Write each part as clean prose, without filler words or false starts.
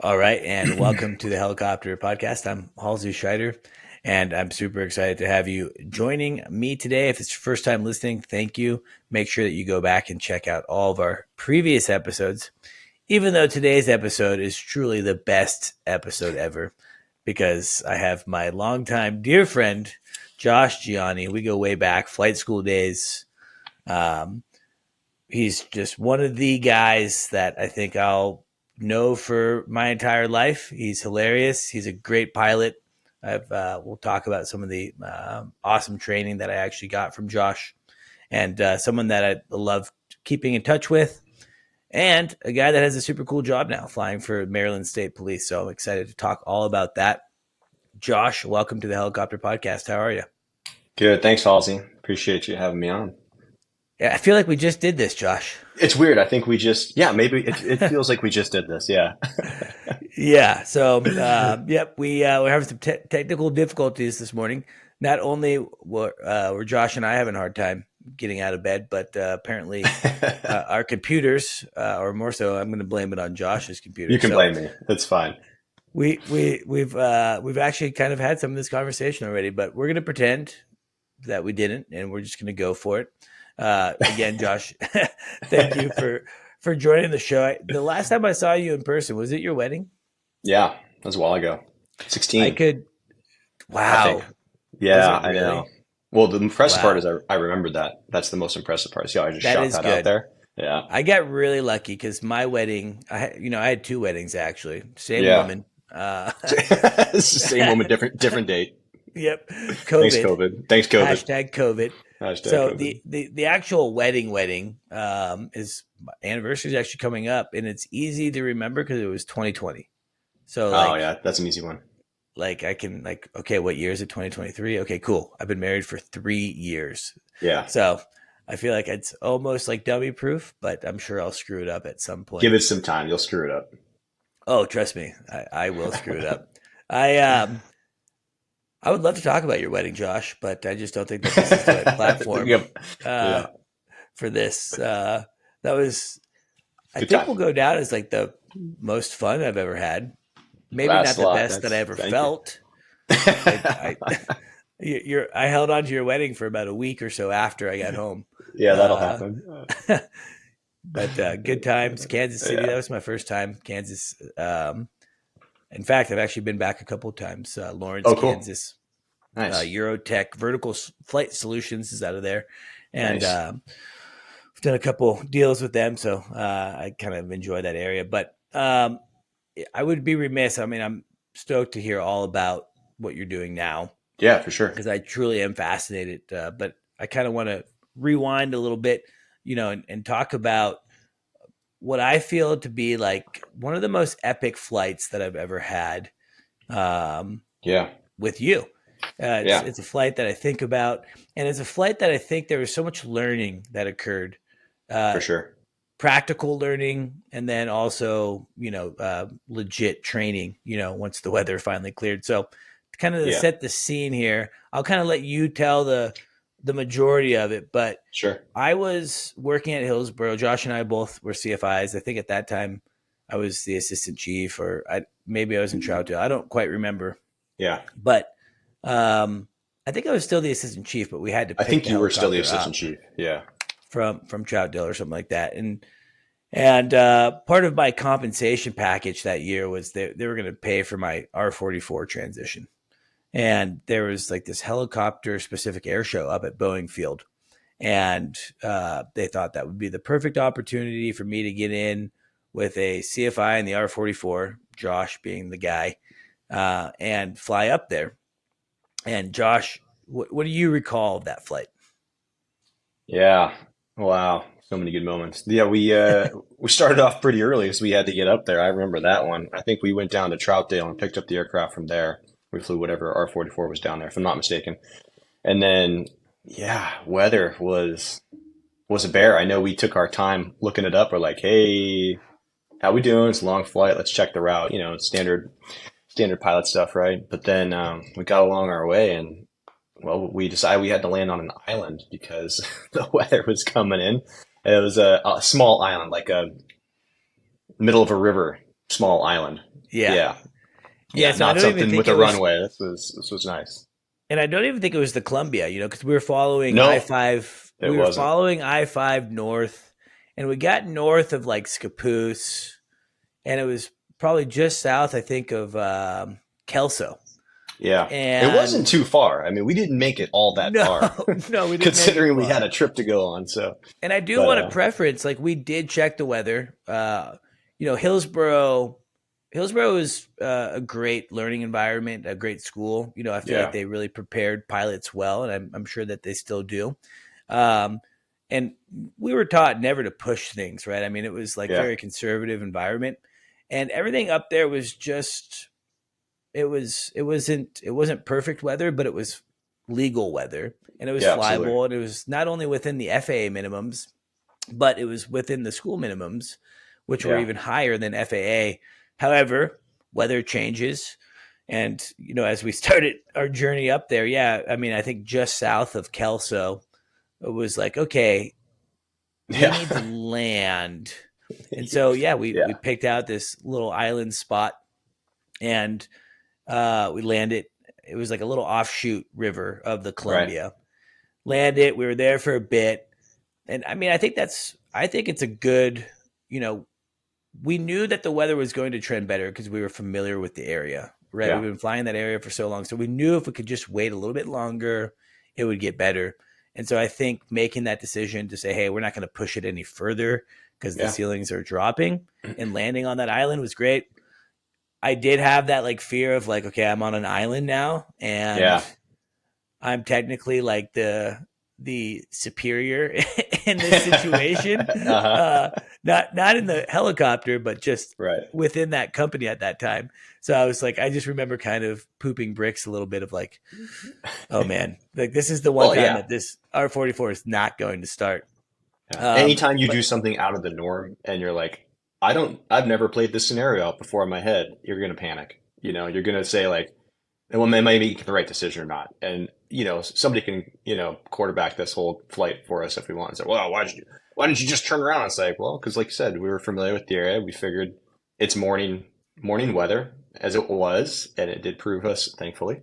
All right, and welcome to the Helicopter Podcast. I'm Halsey Scheider, and I'm super excited to have you joining me today. If it's your first time listening, thank you. Make sure that you go back and check out all of our previous episodes, even though today's episode is truly the best episode ever, because I have my longtime dear friend, Josh Gianni. We go way back, flight school days. Um, he's just one of the guys that I think I'll know for my entire life. He's hilarious. He's a great pilot. We'll talk about some of the awesome training that I actually got from Josh, and someone that I love keeping in touch with, and a guy that has a super cool job now flying for Maryland State Police. So I'm excited to talk all about that. Josh, welcome to the Helicopter Podcast. How are you? Good. Thanks, Halsey. Appreciate you having me on. Yeah, I feel like we just did this, Josh. It's weird. I think maybe it feels like we just did this. Yeah. Yeah. So, yep, we're having some technical difficulties this morning. Not only were Josh and I having a hard time getting out of bed, but apparently our computers, or more so, I'm going to blame it on Josh's computer. You can So blame me. It's fine. we've actually kind of had some of this conversation already, but we're going to pretend that we didn't, and we're just going to go for it. Again, Josh, thank you for joining the show. The last time I saw you in person, was it your wedding? Yeah. That was a while ago. I 16, could. I Wow. think. Was Yeah, it I really? know. Well, the impressive part is Wow. I remembered that. That's the most impressive part. See how I just That shot is that out good. there? Yeah. I got really lucky because my wedding, I had two weddings actually, same Yeah. woman. It's the same moment, different date. Yep. Thanks, COVID. COVID. Thanks, COVID. Hashtag COVID. Hashtag So COVID. the actual wedding is my anniversary is actually coming up, and it's easy to remember because it was 2020. So Oh, yeah. That's an easy one. I can okay, what year is it? 2023. Okay, cool. I've been married for 3 years, Yeah. so I feel like it's almost like dummy proof, but I'm sure I'll screw it up at some Give point. it some time. You'll screw it Oh, trust me, I will screw it up. I I would love to talk about your wedding, Josh, but I just don't think that this is the right up. platform Yep. uh, Yeah. for this. That was, I Good think, time. will go down as like the most fun I've ever had. Maybe That's not a the lot. best that I That's ever thank you. felt. I I held on to your wedding for about a week or so after I got home. Yeah, that'll Uh, happen. but good times, Kansas City. That Yeah. was my first time, Kansas. In fact, I've actually been back a couple of times. Lawrence, Oh, cool. Kansas. Nice. Eurotech Vertical Flight Solutions is out of there, and Nice. I've done a couple deals with them, so I kind of enjoy that area. But I would be remiss. I mean, I'm stoked to hear all about what you're doing now Yeah, for sure. because I truly am fascinated. But I kind of want to rewind a little bit, and talk about what I feel to be like one of the most epic flights that I've ever had um, Yeah. with you. It's Yeah, it's a flight that I think about, and it's a flight that I think there was so much learning that occurred, for uh, sure. practical learning, and then also legit training. Once the weather finally cleared. So, kind of to Yeah, set the scene here, I'll kind of let you tell the majority of it. But sure. I was working at Hillsboro. Josh and I both were CFIs. I think at that time I was the assistant chief, or maybe I was in Troutdale. I don't quite remember, Yeah. but I think I was still the assistant chief, but we had to I pick think the you were still the helicopter assistant up chief. Yeah. from Troutdale or something like that. And part of my compensation package that year was they were going to pay for my R-44 transition. And there was like this helicopter specific air show up at Boeing Field. And they thought that would be the perfect opportunity for me to get in with a CFI in the R-44, Josh being the guy, and fly up there. And Josh, what do you recall of that flight? Yeah. Wow, so many good moments. Yeah, we started off pretty early, so we had to get up there. I remember that one. I think we went down to Troutdale and picked up the aircraft from there. We flew whatever R-44 was down there, if I'm not mistaken. And then, yeah, weather was a bear. I know we took our time looking it up. We're like, hey, how we doing? It's a long flight. Let's check the route. It's standard pilot stuff, right? But then we got along our way, and well, we decided we had to land on an island because the weather was coming in. And it was a small island, like a middle of a river, small island. Yeah. Yeah, Yeah. yeah, So I not don't even something think with it a was, runway. This was nice. and I don't even think it was the Columbia, because we were following I No, 5. it We were wasn't. following I-5 north, and we got north of like Scappoose, and it was probably just south, I think, of Kelso. Yeah, it wasn't And too far. I mean, we didn't make it all that no, far, no, we didn't make it considering we had far. a trip to go on. So, And I do but want to preference, like, we did check the weather. Hillsboro is a great learning environment, a great school. I feel like yeah, they really prepared pilots well, and I'm sure that they still do. Um, and we were taught never to push things, right? I mean, it was like yeah, very conservative environment, and everything up there was just it wasn't perfect weather, but it was legal weather, and it was yeah, absolutely. flyable, and it was not only within the FAA minimums, but it was within the school minimums, which were Yeah, even higher than FAA. However, weather changes. And, as we started our journey up there, yeah, I mean, I think just south of Kelso, it was like, okay, we need to yeah, land. And so, yeah, we yeah. picked out this little island spot, and we landed. It was like a little offshoot river of the Right. Columbia. Landed. We were there for a bit, and I mean, I think it's a good, you know, we knew that the weather was going to trend better because we were familiar with the area, right? We've Yeah, been flying that area for so long. So we knew if we could just wait a little bit longer, it would get better. And so I think making that decision to say, hey, we're not going to push it any further because the yeah, ceilings are dropping, and landing on that island was great. I did have that like fear of like, okay, I'm on an island now, and yeah. I'm technically like the superior in this situation. Uh-huh. Uh, not in the helicopter, but just Right. within that company at that time. So I was like, I just remember kind of pooping bricks a little bit of like, oh man, like this is the one Well, time yeah. that this R-44 is not going to start. Yeah. Anytime you do But something out of the norm and you're like, I've never played this scenario out before in my head, you're going to panic. You're going to say like, well, maybe make the right decision or not. And, somebody can, quarterback this whole flight for us if we want and say, well, why didn't you just turn around and say, well, because like you said, we were familiar with the area. We figured it's morning weather as it was, and it did prove us, thankfully.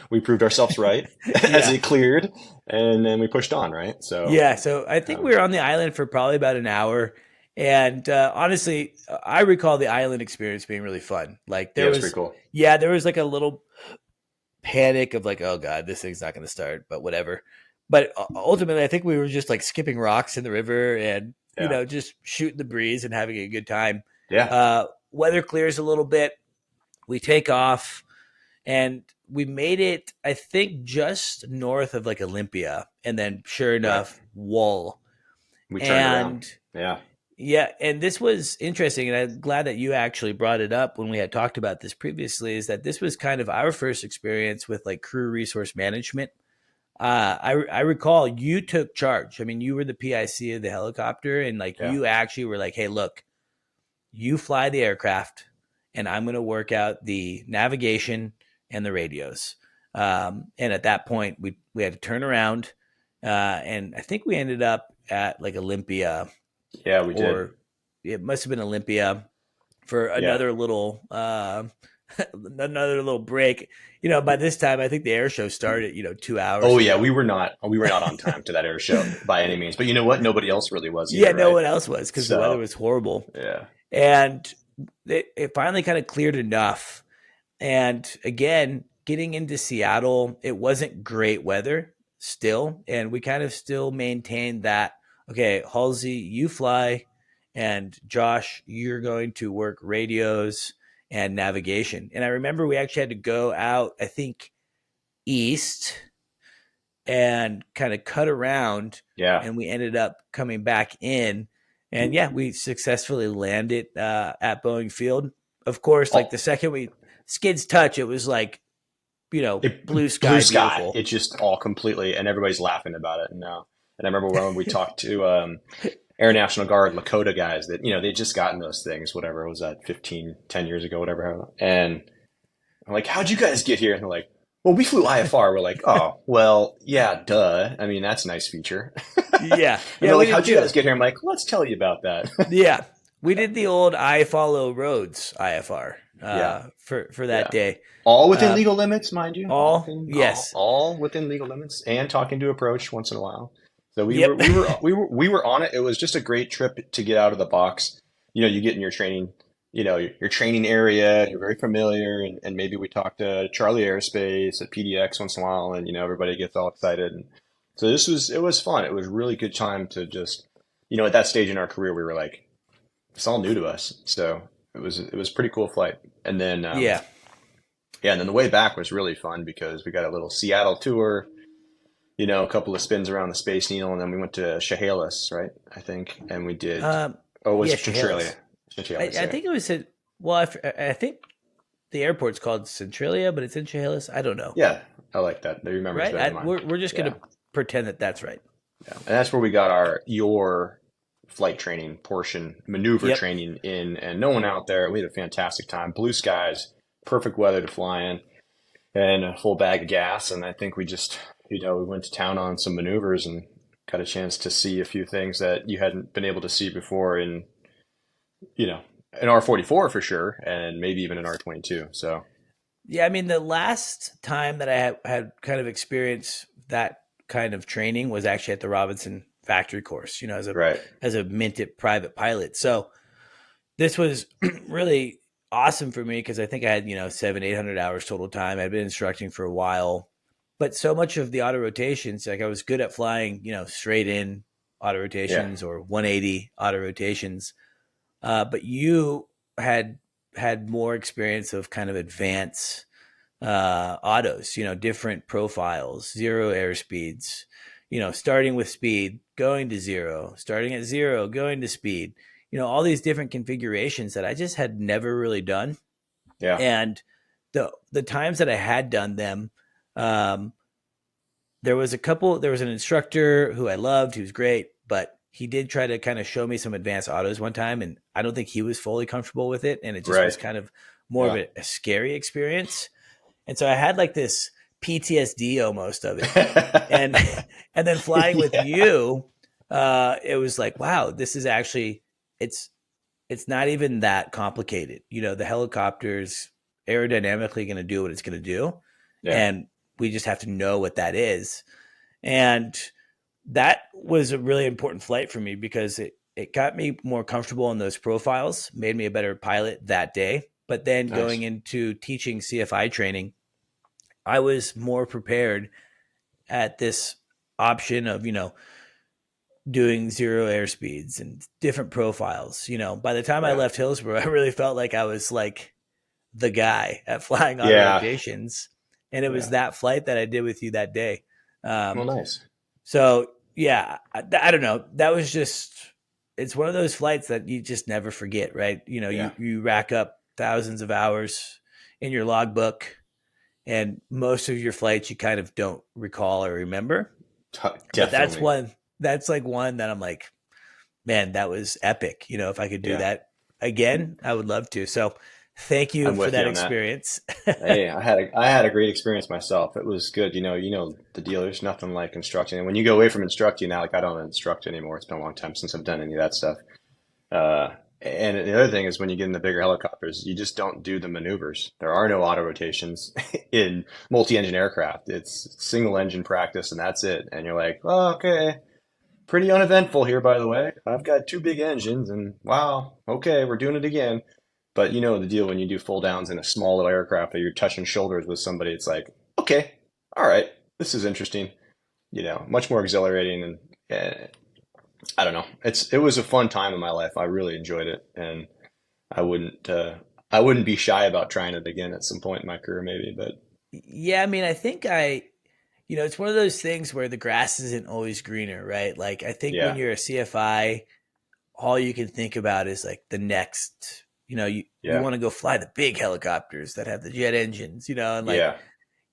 We proved ourselves right as yeah, it cleared, and then we pushed on, right? So, yeah. So I think we um, were on the island for probably about an hour. And honestly, I recall the island experience being really fun. Like yeah, it was pretty cool. there was like a little panic of like, oh god, this thing's not going to start, but whatever. But ultimately, I think we were just like skipping rocks in the river and Yeah, just shooting the breeze and having a good time. yeah, Weather clears a little bit. We take off, and we made it, I think, just north of like Olympia, and then sure right. enough, Wool. We turned around. And Yeah, yeah, and this was interesting, and I'm glad that you actually brought it up when we had talked about this previously. Is that this was kind of our first experience with like crew resource management. I recall you took charge. I mean, you were the PIC of the helicopter, and like yeah, you actually were like, "Hey, look, you fly the aircraft, and I'm going to work out the navigation and the radios." And at that point, we had to turn around, and I think we ended up at like Olympia, yeah. We did. or it must have been Olympia for Yeah. another little another little break. By this time I think the air show started, 2 hours Oh yeah, ago. we were not on time to that air show by any means. But you know what? Nobody else really was Yeah, either, no right? one else was because the weather So was horrible. yeah, And it finally kind of cleared enough. And again, getting into Seattle, it wasn't great weather still. And we kind of still maintained that, okay, Halsey, you fly, and Josh, you're going to work radios and navigation. And I remember we actually had to go out, I think, east, and kind of cut around, Yeah. and we ended up coming back in. And yeah, we successfully landed at Boeing Field. Of course, like the All, second we skids touch, it was like, blue blue sky, sky. beautiful. It just all completely, and everybody's laughing about it. And I remember when we talked to Air National Guard Lakota guys that, they'd just gotten those things, whatever, was that 15, 10 years ago, whatever. And I'm like, how'd you guys get here? And they're like, well, we flew IFR. We're like, oh, well, yeah, duh. I mean, that's a nice feature. Yeah, And yeah, they're we like, did how'd you too. guys get here? I'm like, let's tell you about that. Yeah, we did the old I follow roads IFR Yeah. for that Yeah. day. All within Uh, legal limits, mind you. all yes, All within legal limits, and talking to approach once in a while. So yep. we were on it. It was just a great trip to get out of the box. You get in your training, your training area. You're very familiar, and maybe we talk to Charlie Aerospace at PDX once in a while, and everybody gets all excited. And so it was fun. It was really good time to just, at that stage in our career, we were like, it's all new to us. So it was a pretty cool flight. And then Yeah. yeah, and then the way back was really fun because we got a little Seattle tour, a couple of spins around the Space Needle, and then we went to Chehalis, right? I think, and we did. Um, Oh, was yeah, it Centralia? Chehalis. Chehalis, I yeah, think it was well, I think the airport's called Centralia, but it's in Chehalis. I don't know. yeah. I like that. Your memory's Right? better than mine. We're just Yeah, gonna pretend that that's right. yeah, and that's where we got your flight training portion, maneuver Yep. training in, and no one out there. We had a fantastic time. Blue skies, perfect weather to fly in, and a full bag of gas. And I think we just, we went to town on some maneuvers and got a chance to see a few things that you hadn't been able to see before in, you know, an R44 for sure, and maybe even an R22. So, Yeah, I mean, the last time that I had kind of experienced that kind of training was actually at the Robinson factory course, right. as a minted private pilot. So this was really awesome for me because I think I had, 700, 800 hours total time. I'd been instructing for a while, but so much of the auto rotations, like I was good at flying, straight in auto Yeah. rotations or 180 auto rotations. But you had had more experience of kind of advanced autos, different profiles, zero airspeeds, starting with speed, going to zero, starting at zero, going to speed, all these different configurations that I just had never really done. Yeah. And the times that I had done them, um, there was an instructor who I loved, who was great, but he did try to kind of show me some advanced autos one time, and I don't think he was fully comfortable with it. And it just was Right. kind of more of Yeah. a scary experience. And so I had like this PTSD almost of it. And and then flying with Yeah. you, it was like, wow, this is actually it's it's not even that complicated. The helicopter's aerodynamically going to do what it's going to do, Yeah. and we just have to know what that is. And that was a really important flight for me because it got me more comfortable in those profiles, made me a better pilot that day. But then going Nice. into teaching CFI training, I was more prepared at this option of, doing zero airspeeds and different profiles. By the time I Yeah. left Hillsboro, I really felt like I was like the guy at flying auto Yeah. rotations. And it was Yeah. that flight that I did with you that day. Well, Um, nice. so yeah, I don't know. That was just, it's one of those flights that you just never forget, right? Yeah. You rack up thousands of hours in your logbook, and most of your flights you kind of don't recall or remember. But Definitely. that's like one that I'm like, man, that was epic. If I could do Yeah. that again, I would love to. So thank you I'm for with you that on that. experience. Hey, I had a great experience myself. It was good. The deal. There's nothing like instructing. And when you go away from instructing now, like I don't instruct anymore. It's been a long time since I've done any of that stuff. Uh, and the other thing is when you get in the bigger helicopters, you just don't do the maneuvers. There are no auto rotations in multi-engine aircraft. It's single engine practice and that's it. And you're like, oh, okay, pretty uneventful here, by the way. I've got two big engines and wow, okay, we're doing it again. But you know the deal when you do full downs in a small little aircraft that you're touching shoulders with somebody, it's like, okay, all right, this is interesting. Much more exhilarating and I don't know. It was a fun time in my life. I really enjoyed it, and I wouldn't uh, I wouldn't be shy about trying it again at some point in my career, maybe. But Yeah, I mean, I think it's one of those things where the grass isn't always greener, right? Like I think when Yeah. you're a CFI, all you can think about is like the next, you Yeah. want to go fly the big helicopters that have the jet engines, and like Yeah.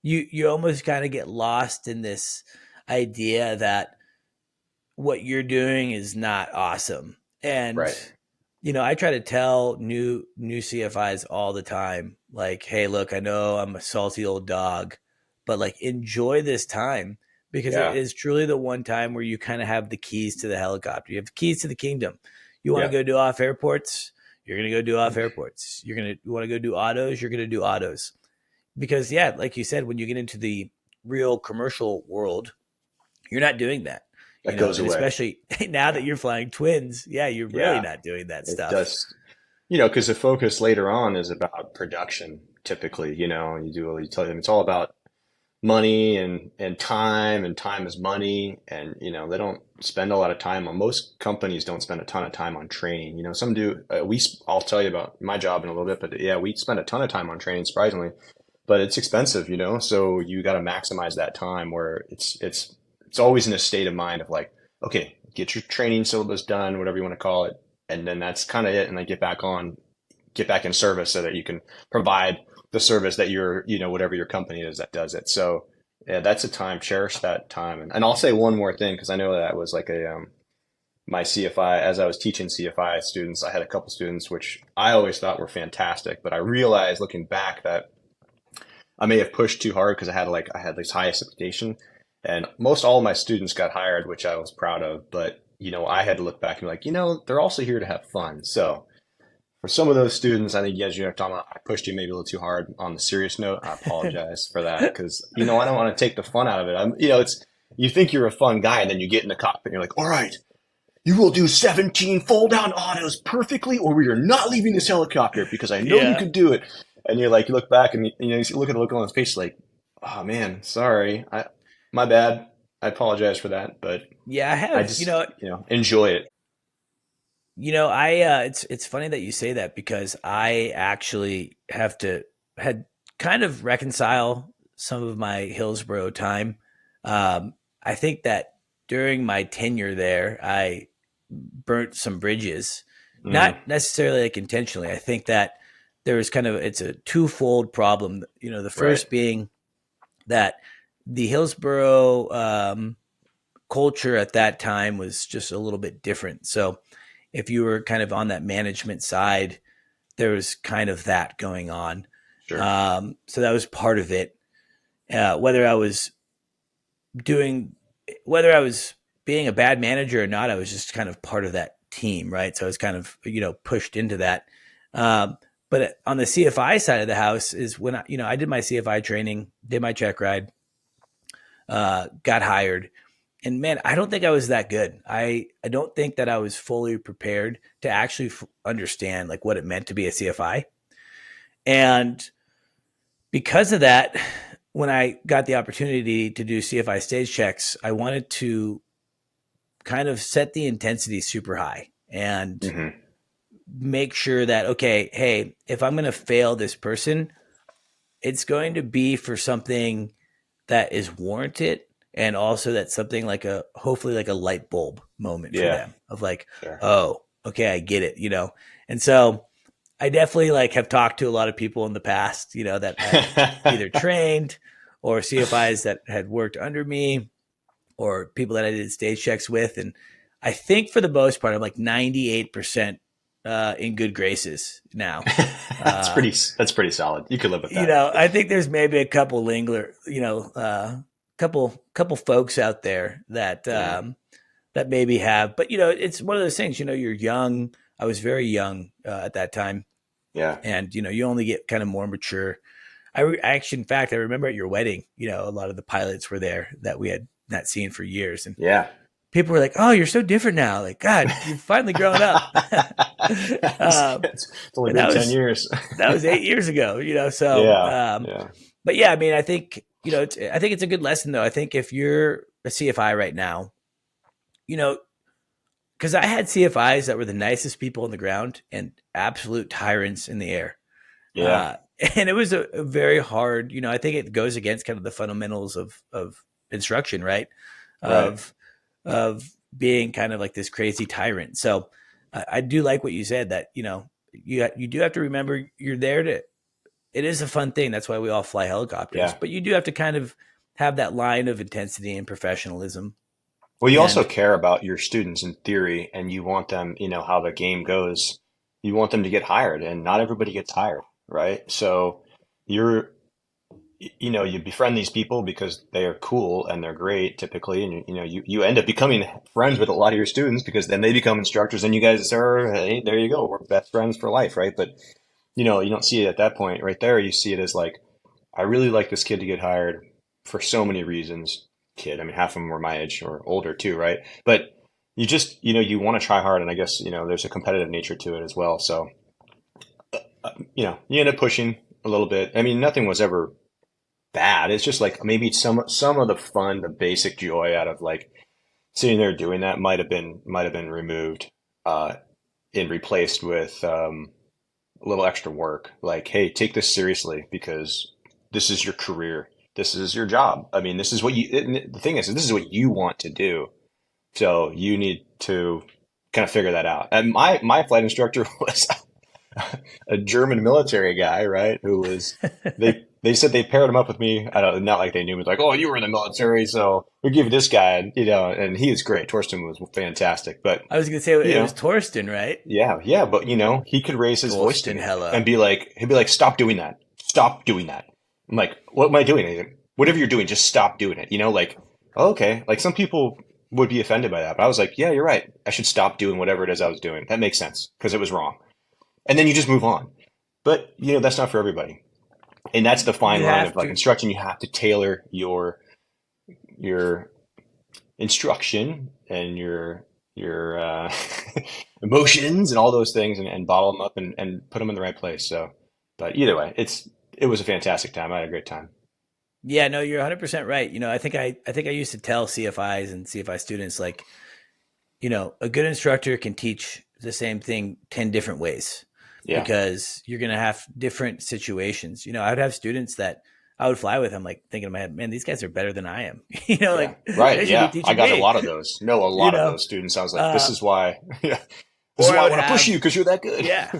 you almost kind of get lost in this idea that what you're doing is not awesome. And Right. I try to tell new CFIs all the time, like, hey, look, I know I'm a salty old dog, but like enjoy this time because it Yeah. is truly the one time where you kind of have the keys to the helicopter. You have the keys to the kingdom. You want to Yeah. go do off airports, you're gonna go do off airports. You want to go do autos, you're gonna do autos. Because yeah, like you said, when you get into the real commercial world, you're not doing that, That goes and away. especially now that Yeah. you're flying twins, yeah, you're really Yeah. not doing that It stuff. does. Because the focus later on is about production. Typically, you tell them it's all about money and time is money. And, they don't spend a lot of time on, most companies don't spend a ton of time on training. Some do. I'll tell you about my job in a little bit, but yeah, we spend a ton of time on training, surprisingly, but it's expensive, so you got to maximize that time where it's always in a state of mind of like, okay, get your training syllabus done, whatever you want to call it. And then that's kind of it. And then get back in service so that you can provide the service that whatever your company is that does it. So yeah, that's a time, cherish that time. And I'll say one more thing, because I know that was like my CFI, as I was teaching CFI students, I had a couple students, which I always thought were fantastic, but I realized looking back that I may have pushed too hard because I had this high expectation, and most all of my students got hired, which I was proud of. But I had to look back and be like, they're also here to have fun. So for some of those students, I think, as you're talking about, I pushed you maybe a little too hard on the serious note. I apologize for that because, I don't want to take the fun out of it. You think you're a fun guy and then you get in the cockpit and you're like, all right, you will do 17 fold down autos perfectly or you're not leaving this helicopter because I know you Yeah. could do it. And you're like, you look back and, you look at the look on his face like, oh man, sorry. My bad. I apologize for that, but Yeah, I I have, just, enjoy it. I it's funny that you say that because I actually had kind of reconcile some of my Hillsboro time. I think that during my tenure there, I burnt some bridges, not Mm, necessarily like intentionally. I think that there was it's a twofold problem. The right. first being that the Hillsboro culture at that time was just a little bit different. So if you were kind of on that management side, there was kind of that going on. Sure. So that was part of it. Whether I was doing, whether I was being a bad manager or not, I was just kind of part of that team, right? So I was kind of pushed into that. But on the CFI side of the house is when I did my CFI training, did my check ride, got hired, and man, I don't think I was that good. I don't think that I was fully prepared to actually understand like what it meant to be a CFI. And because of that, when I got the opportunity to do CFI stage checks, I wanted to kind of set the intensity super high and Hmm. make sure that, okay, hey, if I'm going to fail this person, it's going to be for something that is warranted, and also that's something like a hopefully like a light bulb moment for Yeah. them of like, Sure. oh, okay, I get it, And so I definitely like have talked to a lot of people in the past, that I've either trained or CFIs that had worked under me or people that I did stage checks with. And I think for the most part, I'm like 98% in good graces now. Uh, That's pretty solid. You could live with that. I think there's maybe a couple couple folks out there that Yeah. that maybe have, but it's one of those things. You're young. I was very young at that time, Yeah. and you only get kind of more mature. Actually, in fact, I remember at your wedding, a lot of the pilots were there that we had not seen for years, and Yeah. people were like, "Oh, you're so different now. Like, God, you've finally grown up." It's only And been 10 years. that was 8 years ago. So, Yeah. Yeah. but yeah, I mean, I think I think it's a good lesson though. I think if you're a CFI right now, you know, because I had CFIs that were the nicest people on the ground and absolute tyrants in the air. Yeah. Uh, and it was a very hard, I think it goes against kind of the fundamentals of instruction, right? Right. Of of being kind of like this crazy tyrant. So I do like what you said, that you do have to remember you're there to. It is a fun thing. That's why we all fly helicopters. Yeah. But you do have to kind of have that line of intensity and professionalism. Well, you also And care about your students in theory, and you want them, how the game goes. You want them to get hired, and not everybody gets hired, right? So you're, you befriend these people because they are cool and they're great typically, and you end up becoming friends with a lot of your students because then they become instructors, and you guys are, hey, there you go, we're best friends for life, right? But you don't see it at that point right there. You see it as like, I really like this kid to get hired for so many reasons. Kid, I mean, half of them were my age or older too, right? But you just, you want to try hard, and I guess, there's a competitive nature to it as well. So, you end up pushing a little bit. I mean, nothing was ever bad. It's just like maybe some of the fun, the basic joy out of like sitting there doing that might have been removed, and replaced with a little extra work. Like, hey, take this seriously because this is your career. This is your job. I mean, this is what the thing is, this is what you want to do. So you need to kind of figure that out. And my flight instructor was a German military guy, right? Who was, they said they paired him up with me. I don't, not like they knew me, like, oh, you were in the military, so we give you this guy, and he was great. Torsten was fantastic, but I was going to say you it was know, Torsten, right? yeah, but he could raise his voice to Torsten me and Hella. he'd be like, stop doing that. Stop doing that. I'm like, what am I doing? He's like, whatever you're doing, just stop doing it. Like, oh, okay. Like some people would be offended by that, but I was like, yeah, you're right. I should stop doing whatever it is I was doing. That makes sense because it was wrong. And then you just move on. But, that's not for everybody. And that's the fine You line of have like to. instruction. You have to tailor your instruction and your emotions and all those things, and bottle them up and put them in the right place. So, but either way, it was a fantastic time. I had a great time. Yeah, no, you're 100% right. I think I used to tell CFIs and CFI students, like, a good instructor can teach the same thing 10 different ways, Yeah, because you're going to have different situations. I would have students that I would fly with. I'm like thinking in my head, man, these guys are better than I am. yeah, Like right. they should be Yeah, I teaching got a me, lot of those. No, a you lot of know, those students. I was like, this uh, is why. Yeah, this is or I why I would want to push you have, because you're that good. yeah,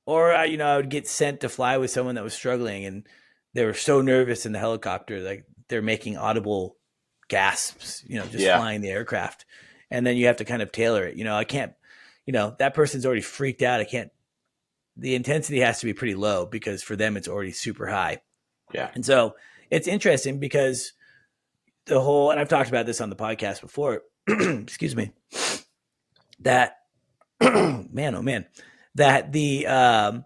or I would get sent to fly with someone that was struggling, and they were so nervous in the helicopter, like they're making audible gasps, just Yeah, flying the aircraft. And then you have to kind of tailor it. I can't, that person's already freaked out. I can't, the intensity has to be pretty low because for them it's already super high. yeah, And so it's interesting because and I've talked about this on the podcast before, excuse me, that, man, oh man, that here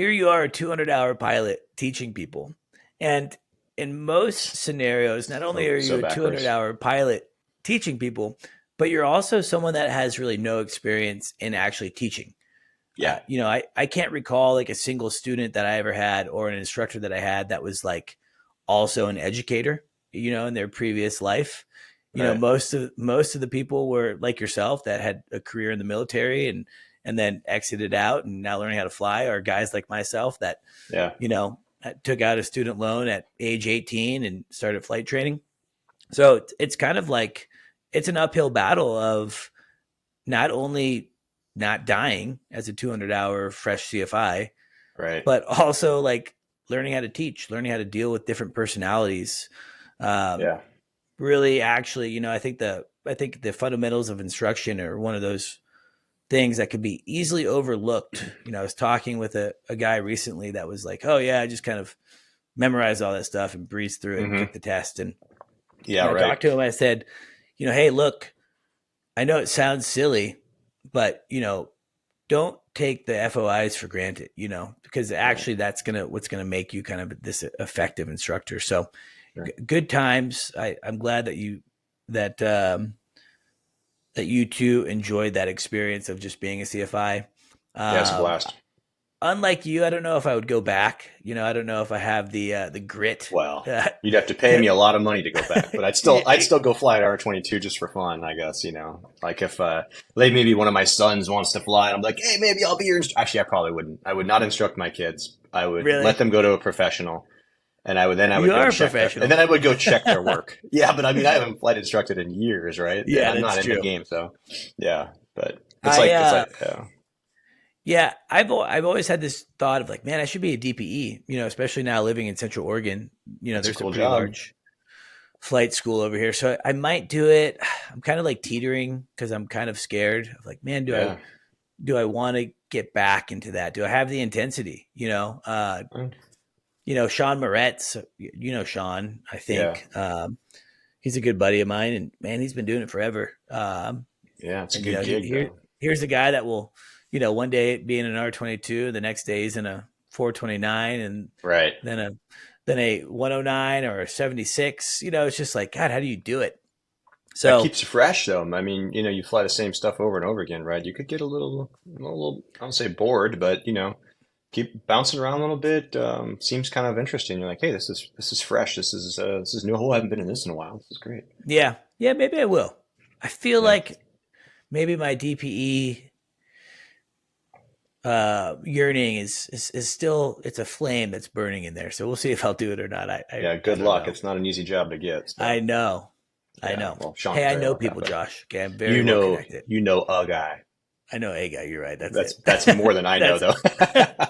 you are, a 200-hour pilot teaching people. And in most scenarios, not only so are you so a backwards. 200-hour pilot teaching people, but you're also someone that has really no experience in actually teaching. Yeah, I can't recall like a single student that I ever had, or an instructor that I had, that was like also an educator, in their previous life. right. Most of the people were like yourself, that had a career in the military and then exited out and now learning how to fly, or guys like myself that, Yeah, took out a student loan at age 18 and started flight training. So it's kind of like it's an uphill battle of not only not dying as a 200-hour fresh CFI, right. but also like learning how to teach, learning how to deal with different personalities. Um, Yeah. Really, actually, I think the fundamentals of instruction are one of those things that could be easily overlooked. I was talking with a guy recently that was like, "Oh yeah, I just kind of memorized all that stuff and breezed through it and took Hmm. the test." And Yeah, I right. talked to him. I said, "Hey, look, I know it sounds silly, but don't take the FOIs for granted, because Right. actually that's what's gonna make you kind of this effective instructor." So Sure. good times. I'm glad that that you two enjoyed that experience of just being a CFI. Yeah, it's a Um, blast. Unlike you, I don't know if I would go back. I don't know if I have the grit. Well, you'd have to pay me a lot of money to go back, but I'd still go fly at R-22 just for fun, I guess, Like if like maybe one of my sons wants to fly and I'm like, "Hey, maybe I'll be your actually I probably wouldn't. I would not instruct my kids. I would let Really? them go to a professional I You would go are a check their, and professional. then I would go check their work. Yeah, but I mean, I haven't flight instructed in years, right? And Yeah, I'm that's not in the true. game, so yeah. But I yeah, I've always had this thought of like, man, I should be a DPE, especially now living in Central Oregon. it's a There's a cool pretty job. large flight school over here. So I might do it. I'm kind of like teetering because I'm kind of scared of like, man, Yeah. do I want to get back into that? Do I have the intensity? Mm. Sean Moretz, Sean, I Yeah. think, he's a good buddy of mine and man, he's been doing it forever. Yeah. It's a And good gig though. here's a guy that will, one day be in an R-22, the next day he's in a 429, and Right. then a 109 or a 76. It's just like, God, how do you do it? That So keeps you fresh though. I mean, you fly the same stuff over and over again, right? You could get I don't say bored, but keep bouncing around a little bit. Seems kind of interesting. You're like, hey, this is fresh. This is new. Oh, I haven't been in this in a while. This is great. yeah, yeah, maybe I will. I feel Yeah. like maybe my DPE yearning is still, it's a flame that's burning in there. So we'll see if I'll do it or not. Yeah. I Good don't luck. know. It's not an easy job to get. I So know. I yeah. know. Well, Sean Hey, can I tell you know about that, people, but Josh. Okay, I'm very you well know, connected. you know a guy. I know a guy. You're right. That's That's it. that's more than I know That's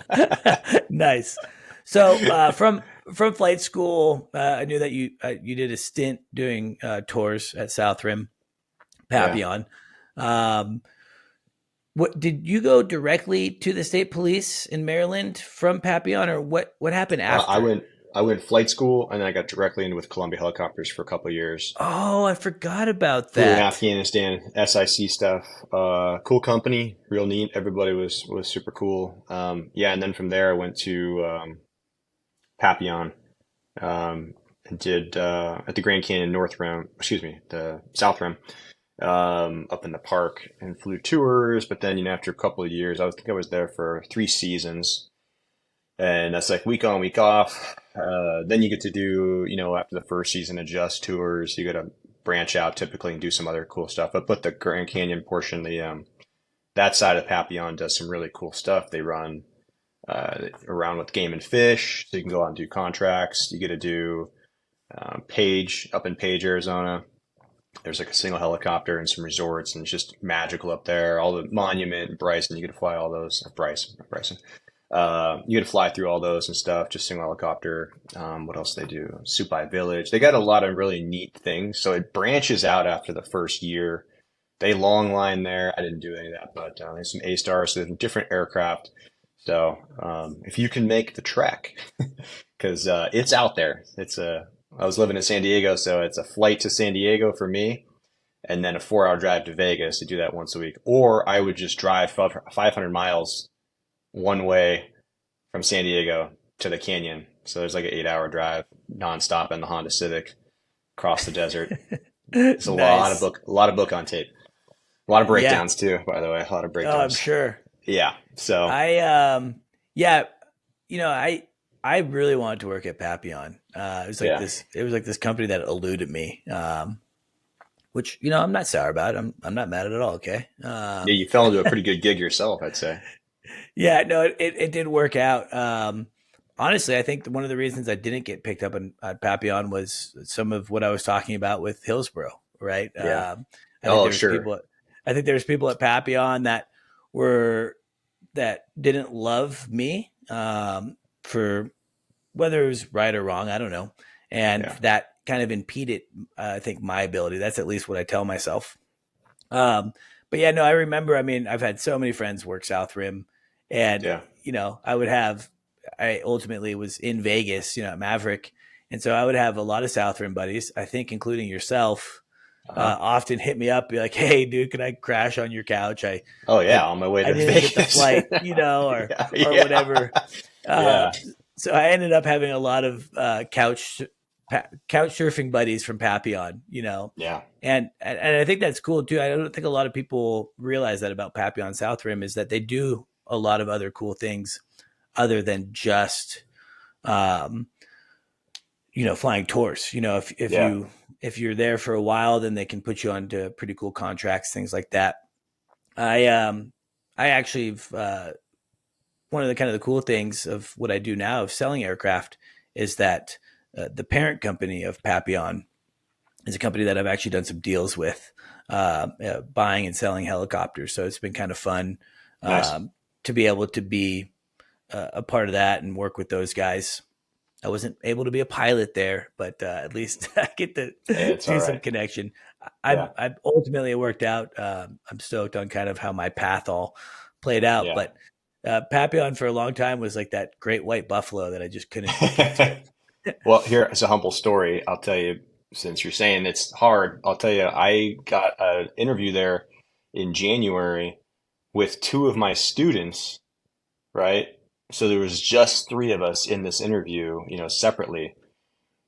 though. nice. So from flight school, I knew that you did a stint doing tours at South Rim Yeah. Papillon. Um, what did you go directly to the state police in Maryland from Papillon, or what happened Uh, I after? went I went flight school and then I got directly in with Columbia Helicopters for a couple of years. Oh, I forgot about Flew in that. Afghanistan, SIC stuff. Cool company, real neat. Everybody was super cool. Yeah, and then from there I went to Papillon and did at the Grand Canyon North Rim, excuse me, the South Rim, up in the park and flew tours. But then after a couple of years, I think I was there for 3 seasons, and that's like week on, week off. Then you get to do, after the first season, adjust tours. You got to branch out typically and do some other cool stuff. But the Grand Canyon portion, the that side of Papillon does some really cool stuff. They run around with game and fish, so you can go out and do contracts. You get to do Page up in Page, Arizona. There's like a single helicopter and some resorts, and it's just magical up there. All the Monument, Bryson, you get to fly all those. Bryson. You get to fly through all those and stuff. Just single helicopter. What else do they do? Supai Village. They got a lot of really neat things. So it branches out after the first year. They long line there. I didn't do any of that, but there's some A stars, so there's different aircraft. So if you can make the trek, because it's out there. I was living in San Diego, so it's a flight to San Diego for me, and then a 4-hour drive to Vegas to do that once a week. Or I would just drive 500 miles one way from San Diego to the canyon. So there's like an 8-hour drive nonstop in the Honda Civic across the desert. It's Nice. a lot of book on tape. A lot of Yeah. breakdowns too, by the way. A lot of Oh, I'm breakdowns. sure. Yeah. So I yeah, I really wanted to work at Papillon. yeah. It was like this company that eluded me. Which, I'm not sour about. I'm not mad at it all, okay? Yeah, you fell into a pretty good gig yourself, I'd say. Yeah, no, it did work out. Honestly, I think one of the reasons I didn't get picked up at Papillon was some of what I was talking about with Hillsboro, right? Yeah. I think Oh, there's sure. people I think there's people at Papillon were that didn't love me, for whether it was right or wrong, I don't know. And Yeah. that kind of impeded, I think, my ability. That's at least what I tell myself. Um, but yeah, no, I remember. I mean, I've had so many friends work South Rim, and Yeah. I would have. I ultimately was in Vegas, at Maverick, and so I would have a lot of South Rim buddies. I think, including yourself, Uh-huh. often hit me up, be like, "Hey, dude, can I crash on your couch? Oh yeah, I, on my way I to didn't get the Vegas. flight, Yeah. or Yeah. whatever." Uh, Yeah. so I ended up having a lot of couch surfing buddies from Papillon, Yeah. and I think that's cool too. I don't think a lot of people realize that about Papillon South Rim is that they do a lot of other cool things other than just, um, flying tours. Yeah. If you're there for a while, then they can put you onto pretty cool contracts, things like that. I actually, one of the kind of the cool things of what I do now of selling aircraft is that the parent company of Papillon is a company that I've actually done some deals with, buying and selling helicopters. So it's been kind of fun Nice. to be able to be a part of that and work with those guys. I wasn't able to be a pilot there, but at least I get to Hey, it's all do some right. connection. Yeah. I'm ultimately it worked out. I'm stoked on kind of how my path all played out, Yeah. but Papillon for a long time was like that great white buffalo that I just couldn't get to. Well, here's a humble story. I'll tell you, since you're saying it's hard, I'll tell you, I got an interview there in January with two of my students, right? So there was just three of us in this interview, separately.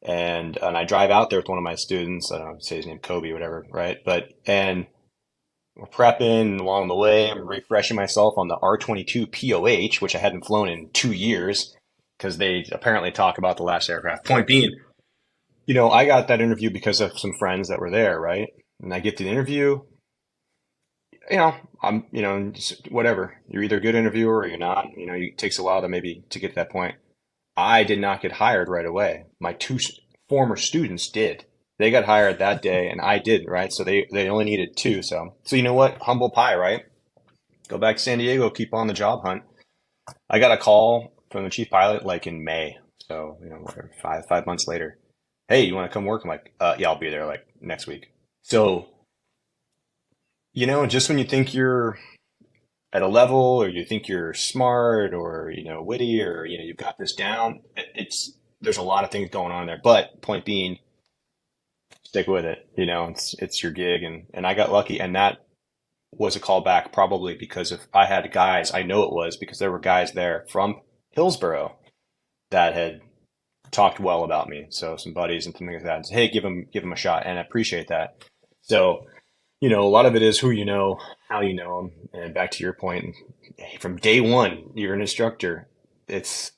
And I drive out there with one of my students. I don't know, say his name, Kobe, whatever, right? And we're prepping along the way. I'm refreshing myself on the R-22 POH, which I hadn't flown in 2 years because they apparently talk about the last aircraft. Point being, I got that interview because of some friends that were there, right? And I get the interview, I'm, just whatever. You're either a good interviewer or you're not. It takes a while to get to that point. I did not get hired right away. My two former students did. They got hired that day, and I didn't, right? So they only needed two. So you know what? Humble pie, right? Go back to San Diego, keep on the job hunt. I got a call from the chief pilot like in May. So, whatever, five months later. Hey, you want to come work? I'm like, yeah, I'll be there like next week. So, just when you think you're at a level or you think you're smart or, witty or, you've got this down, there's a lot of things going on there. But point being, stick with it. It's your gig. And I got lucky. And that was a callback probably because if I had guys, I know it was because there were guys there from Hillsboro that had talked well about me. So some buddies and things like that. And say, hey, give him a shot, and I appreciate that. So a lot of it is who you know, how you know them, and back to your point, from day one, you're an instructor. It's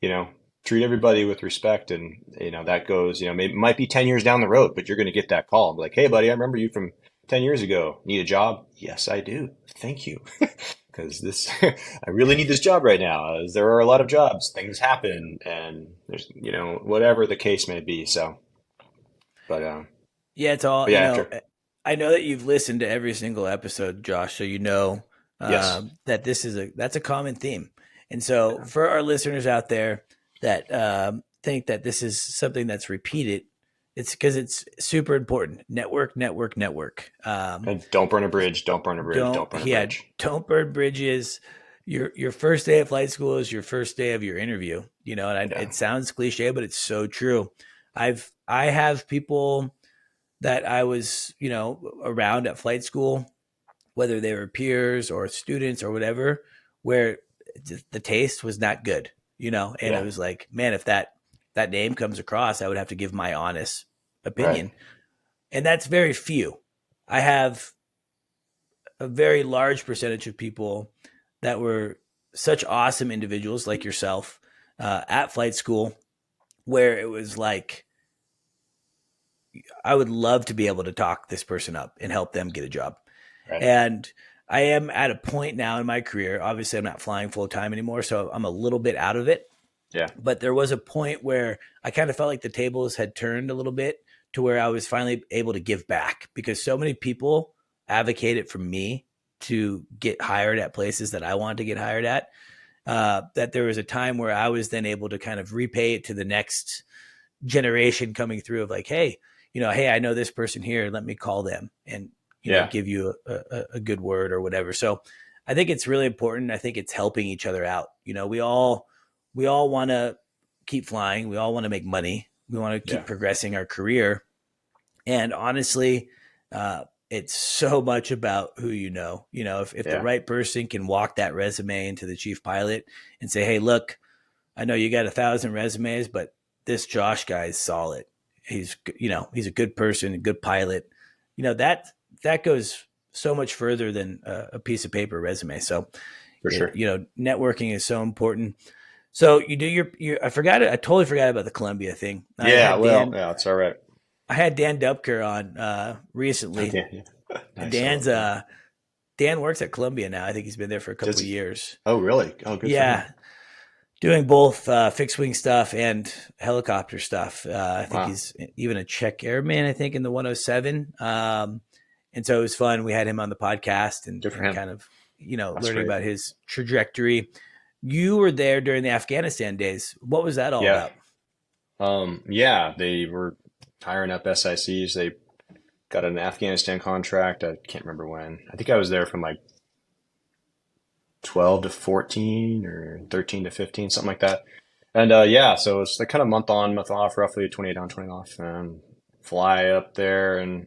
you know treat everybody with respect, and that goes. Maybe it might be 10 years down the road, but you're going to get that call, like, hey, buddy, I remember you from 10 years ago. Need a job? Yes, I do. Thank you. Because I really need this job right now. As there are a lot of jobs, things happen, and there's, whatever the case may be. So, but, Yeah, it's all, but yeah, after, I know that you've listened to every single episode, Josh, so you know yes, that that's a common theme. And so for our listeners out there that think that this is something that's repeated, it's because it's super important. Network, network, network. and don't burn a bridge. Don't burn a bridge. Don't Don't burn a yeah, bridge. don't burn bridges. Your first day of flight school is your first day of your interview. And Yeah, it sounds cliche, but it's so true. I have people that I was, around at flight school, whether they were peers or students or whatever, where the taste was not good, and it yeah, was like, man, if that name comes across, I would have to give my honest right, opinion. And that's very few. I have a very large percentage of people that were such awesome individuals like yourself at flight school, where it was like, I would love to be able to talk this person up and help them get a job. right, And I am at a point now in my career. Obviously, I'm not flying full time anymore, so I'm a little bit out of it. yeah, But there was a point where I kind of felt like the tables had turned a little bit to where I was finally able to give back because so many people advocated for me to get hired at places that I wanted to get hired at. That there was a time where I was then able to kind of repay it to the next generation coming through of like, hey, hey, I know this person here. Let me call them and, yeah, give you a good word or whatever. So I think it's really important. I think it's helping each other out. We all want to keep flying. We all want to make money. We want to keep yeah, progressing our career. And honestly, it's so much about who you know. If the yeah, right person can walk that resume into the chief pilot and say, hey, look, I know you got 1,000 resumes, but this Josh guy is solid. He's a good person, a good pilot. That goes so much further than a piece of paper resume. So, for sure. networking is so important. So you do your I forgot it. I totally forgot about the Columbia thing. I Yeah, had well, Dan, yeah, it's all right. I had Dan Dupker on Oh, recently. Dan, yeah. Nice. I Dan's love Dan. Dan works at Columbia now. I think he's been there for a couple Does of he? years. Oh, really? Oh, good for him. Yeah, doing both fixed wing stuff and helicopter stuff. I think Wow, he's even a Czech airman, I think, in the 107. And so it was fun. We had him on the podcast good for and him. kind of, That's learning great. about his trajectory. You were there during the Afghanistan days. What was that all Yeah. about? Yeah, they were hiring up SICs. They got an Afghanistan contract. I can't remember when. I think I was there from like 12 to 14 or 13 to 15, something like that. And yeah, so it's like kind of month on, month off, roughly 28 on, 20 off, and fly up there. And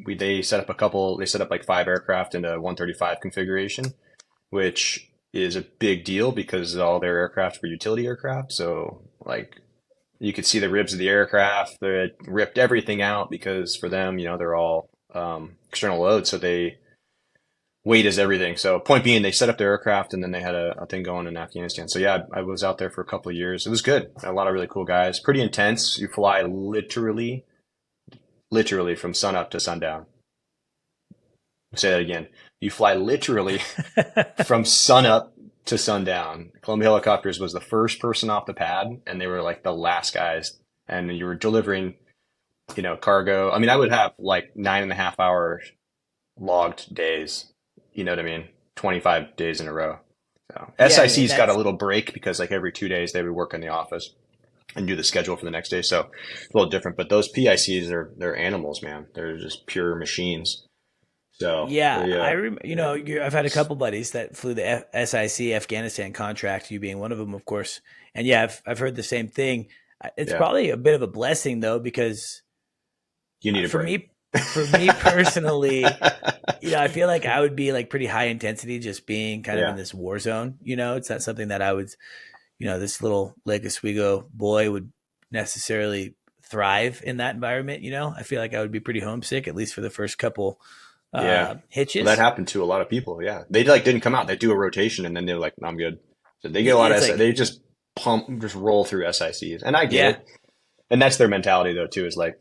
they set up they set up like 5 aircraft into 135 configuration, which is a big deal because all their aircraft were utility aircraft. So like you could see the ribs of the aircraft. They ripped everything out because for them, they're all external load. So weight is everything. So point being, they set up their aircraft and then they had a thing going in Afghanistan. So yeah, I was out there for a couple of years. It was good. A lot of really cool guys. Pretty intense. You fly literally from sunup to sundown. I'll say that again. You fly literally from sunup to sundown. Columbia Helicopters was the first person off the pad, and they were like the last guys. And you were delivering, cargo. I mean, I would have like 9.5 hour logged days. You know what I mean? 25 days in a row. So Yeah, I mean SIC's got a that's little break because like every 2 days they would work in the office and do the schedule for the next day. So a little different. But those PICs they're animals, man. They're just pure machines. So yeah. they I yeah. I've had a couple buddies that flew the SIC Afghanistan contract. You being one of them, of course. And yeah, I've heard the same thing. It's Yeah. probably a bit of a blessing though, because You need a for break. me, personally, I feel like I would be like pretty high intensity just being kind of in Yeah. this war zone. It's not something that I would, this little Lake Oswego boy would necessarily thrive in that environment. I feel like I would be pretty homesick, at least for the first couple Yeah. Well, that hitches. happened to a lot of people. Yeah. They like didn't come out. They do a rotation and then they're like, no, I'm good. So they get a lot It's of like, they just roll through SICs. And I get yeah, it. And that's their mentality though too, is like,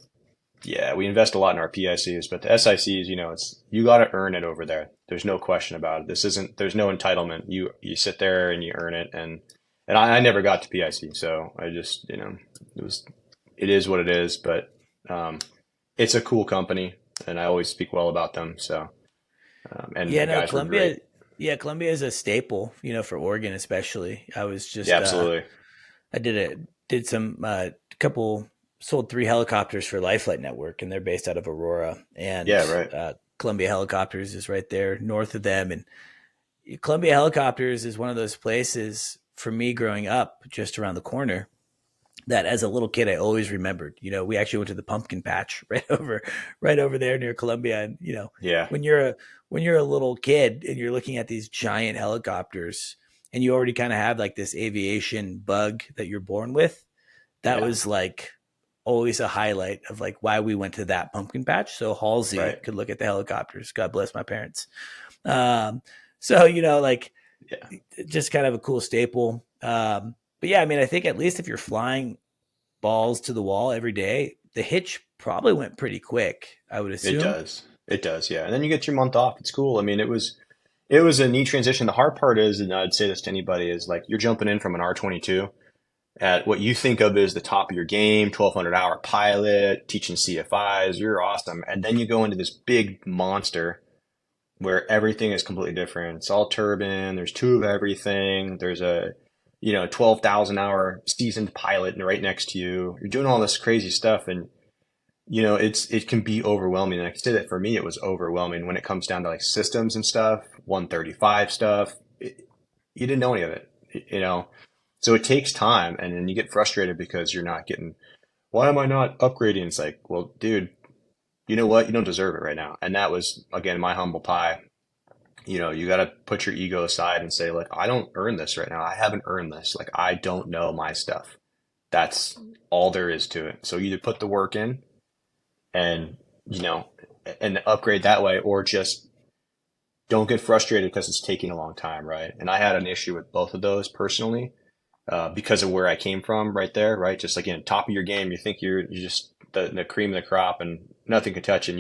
yeah, we invest a lot in our PICs, but the SICs, it's you got to earn it over there. There's no question about it. There's no entitlement. You sit there and you earn it, and I never got to PIC, so I just it is what it is. But um, it's a cool company, and I always speak well about them. So and yeah, the no, guys were great. Columbia is a staple, for Oregon, especially. I was Yeah, just, absolutely. I did some couple sold 3 helicopters for Life Flight Network, and they're based out of Aurora. And Yeah, right. Columbia Helicopters is right there north of them. And Columbia Helicopters is one of those places for me growing up, just around the corner, that as a little kid I always remembered. We actually went to the pumpkin patch right over there near Columbia. And Yeah, when you're a little kid and you're looking at these giant helicopters and you already kind of have like this aviation bug that you're born with, that yeah, was like always a highlight of like why we went to that pumpkin patch. So Halsey right. could look at the helicopters. God bless my parents. So like Yeah, just kind of a cool staple. But yeah, I mean, I think at least if you're flying balls to the wall every day, the hitch probably went pretty quick, I would it assume. does. It does. Yeah, and then you get your month off. It's cool. I mean, it was a neat transition. The hard part is, and I'd say this to anybody, is like you're jumping in from an R-22 at what you think of as the top of your game, 1,200-hour pilot, teaching CFIs, you're awesome. And then you go into this big monster where everything is completely different. It's all turbine, there's two of everything, there's a 12,000-hour seasoned pilot right next to you. You're doing all this crazy stuff and it can be overwhelming. And I can say that for me, it was overwhelming when it comes down to like systems and stuff, 135 stuff. You didn't know any of it, So it takes time, and then you get frustrated because you're not getting. Why am I not upgrading? It's like, well, dude, you know what? You don't deserve it right now. And that was again my humble pie. You got to put your ego aside and say, like, I don't earn this right now. I haven't earned this. Like, I don't know my stuff. That's all there is to it. So either put the work in and you know and upgrade that way, or just don't get frustrated because it's taking a long time, right? And I had an issue with both of those personally because of where I came from, right there, right? Just again, top of your game, you think you're just the cream of the crop, and nothing can touch, and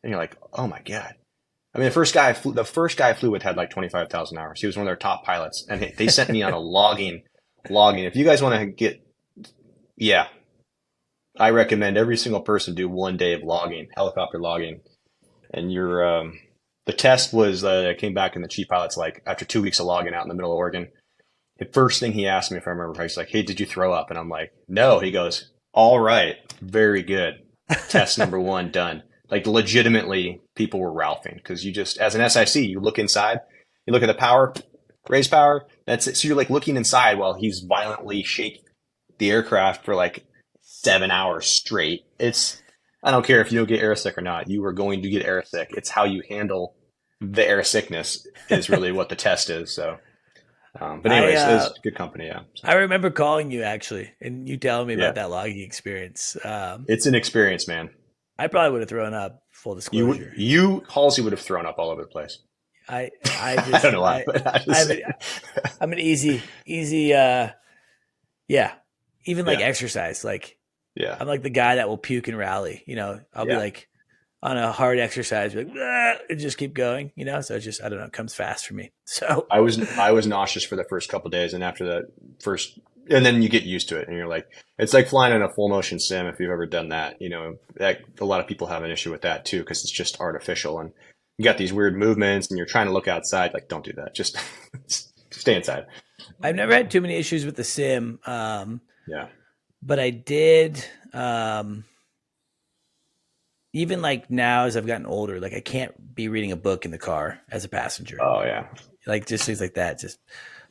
you're like, oh my god. I mean, the first guy I flew with had like 25,000 hours. He was one of their top pilots, and they sent me on a logging logging. If you guys want to yeah, I recommend every single person do 1 day of logging, helicopter logging. And the test was, I came back and the chief pilot's like, after 2 weeks of logging out in the middle of Oregon, the first thing he asked me, if I remember, he's like, "Hey, did you throw up?" And I'm like, "No." He goes, "All right, very good. Test number one done." Like legitimately, people were ralphing because you just, as an SIC, you look inside, you look at the power, raise power. That's it. So you're like looking inside while he's violently shaking the aircraft for like 7 hours straight. I don't care if you don't get airsick or not. You are going to get airsick. It's how you handle the air sickness is really what the test is. So. But I anyways, uh, it's good company. Yeah. So, I remember calling you actually, and you telling me about yeah, that logging experience. it's an experience, man. I probably would have thrown up. Full disclosure. Halsey would have thrown up all over the place. I I don't just know why, but I just say, I'm an easy. Yeah. Even like yeah, exercise, like yeah, I'm like the guy that will puke and rally. I'll be yeah. like on a hard exercise, be like, "Ah," and just keep going. So it's just I don't know, it comes fast for me. So I was nauseous for the first couple of days, and after the first, and then you get used to it, and you're like, it's like flying in a full motion sim. If you've ever done that, that a lot of people have an issue with that too because it's just artificial, and you got these weird movements, and you're trying to look outside. Like, don't do that. Just stay inside. I've never had too many issues with the sim, Yeah. but I did. Um, Even like now as I've gotten older, like I can't be reading a book in the car as a passenger. Oh yeah. Like just things like that just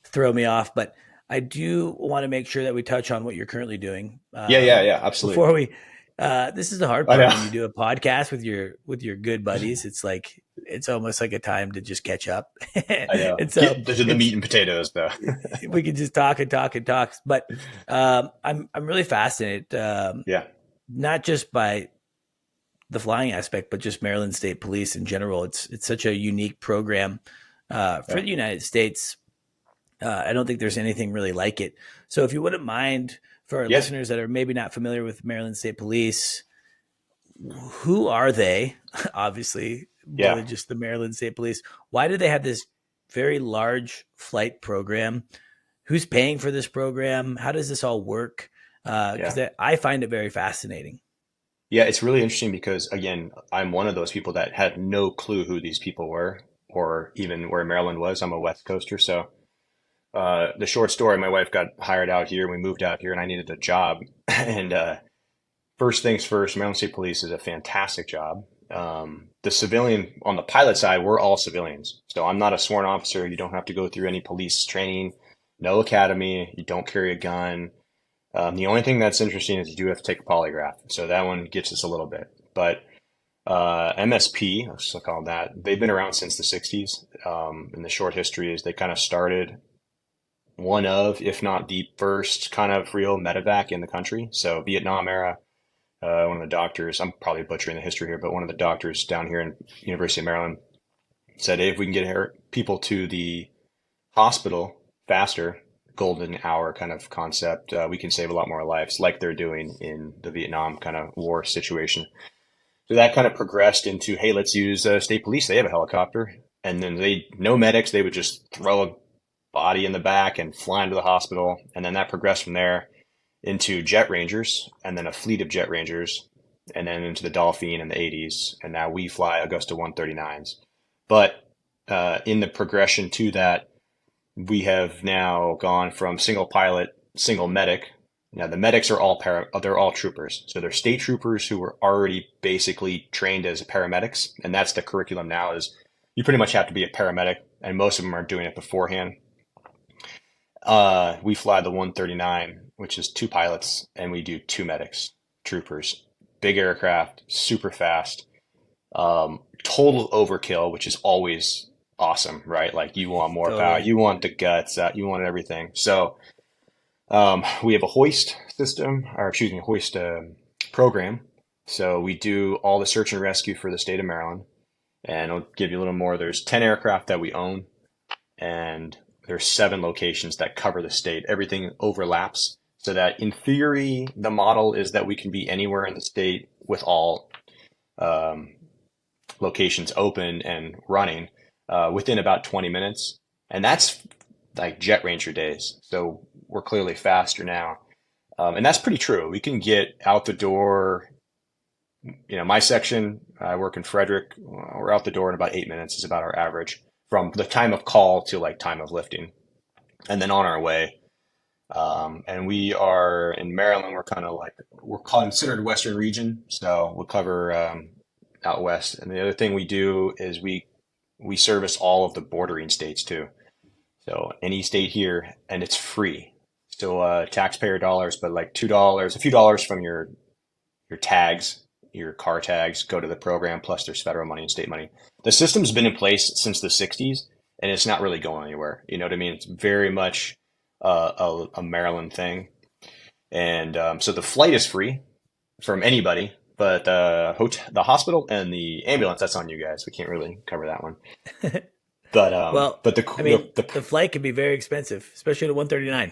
throw me off. But I do want to make sure that we touch on what you're currently doing Yeah, yeah, yeah. Absolutely. before we. This is the hard I part know. when you do a podcast with your good buddies. It's like it's almost like a time to just catch up, I know. and so Get to the it's meat and potatoes, though. we can just talk and talk and talk. But I'm really fascinated, Yeah, not just by the flying aspect, but just Maryland State Police in general. It's such a unique program for yeah, the United States. I don't think there's anything really like it. So if you wouldn't mind, for our yeah, listeners that are maybe not familiar with Maryland State Police, who are they? Obviously, more yeah, than just the Maryland State Police. Why do they have this very large flight program? Who's paying for this program? How does this all work? yeah, Because I find it very fascinating. yeah. It's really interesting because, again, I'm one of those people that had no clue who these people were or even where Maryland was. I'm a West Coaster, so the short story: my wife got hired out here. We moved out here, and I needed a job. And first things first, Maryland State Police is a fantastic job. The civilian on the pilot side, we're all civilians. So I'm not a sworn officer. You don't have to go through any police training, no academy. You don't carry a gun. The only thing that's interesting is you do have to take a polygraph. So that one gets us a little bit. But MSP, let's just call it that, they've been around since the 60s. And the short history is they kind of started one of, if not the first kind of real medevac in the country. So Vietnam era, one of the doctors, I'm probably butchering the history here, but one of the doctors down here in University of Maryland said, hey, if we can get people to the hospital faster, golden hour kind of concept, we can save a lot more lives like they're doing in the Vietnam kind of war situation. So that kind of progressed into, hey, let's use state police. They have a helicopter. And then no medics. They would just throw a body in the back and fly into the hospital. And then that progressed from there into jet rangers and then a fleet of jet rangers and then into the Dolphin in the 80s. And now we fly Augusta 139s. But in the progression to that, we have now gone from single pilot, single medic. Now the medics are they're all troopers. So they're state troopers who were already basically trained as paramedics. And that's the curriculum now is you pretty much have to be a paramedic and most of them are doing it beforehand. We fly the 139, which is two pilots, and we do two medics, troopers, big aircraft, super fast, total overkill, which is always awesome, right? Like you want more power, Totally. you want the guts, you want everything. So we have a hoist system, or excuse me, hoist program. So we do all the search and rescue for the state of Maryland, and I'll give you a little more. There's 10 aircraft that we own and there's 7 locations that cover the state. Everything overlaps so that in theory, the model is that we can be anywhere in the state with all um, locations open and running within about 20 minutes. And that's like jet ranger days. So we're clearly faster now. And that's pretty true. We can get out the door, my section, I work in Frederick, we're out the door in about 8 minutes is about our average from the time of call to like time of lifting and then on our way. And we are in Maryland. We're kind of like we're considered Western region, so we'll cover out west. And the other thing we do is we service all of the bordering states too. So any state here, and it's free. So taxpayer dollars, but like $2, a few dollars from your tags, your car tags, go to the program. Plus, there's federal money and state money. The system's been in place since the '60s, and it's not really going anywhere. You know what I mean? It's very much a Maryland thing. And so the flight is free from anybody, but the hospital and the ambulance, that's on you guys. We can't really cover that one. Well, But I mean, the flight can be very expensive, especially at 139.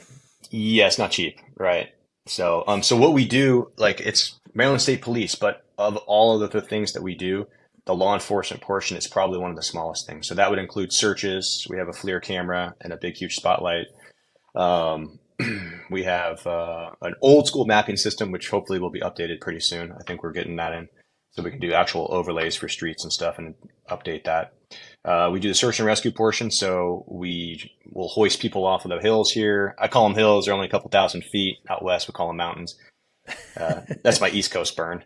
yeah, it's not cheap, right? So what we do, like it's Maryland State Police, but of all of the things that we do, the law enforcement portion is probably one of the smallest things. So that would include searches. We have a FLIR camera and a big, huge spotlight. Um, we have an old school mapping system, which hopefully will be updated pretty soon. I think we're getting that in, so we can do actual overlays for streets and stuff and update that. We do the search and rescue portion, so we will hoist people off of the hills here. I call them hills; they're only a couple thousand feet. Out west, we call them mountains. That's my East Coast burn.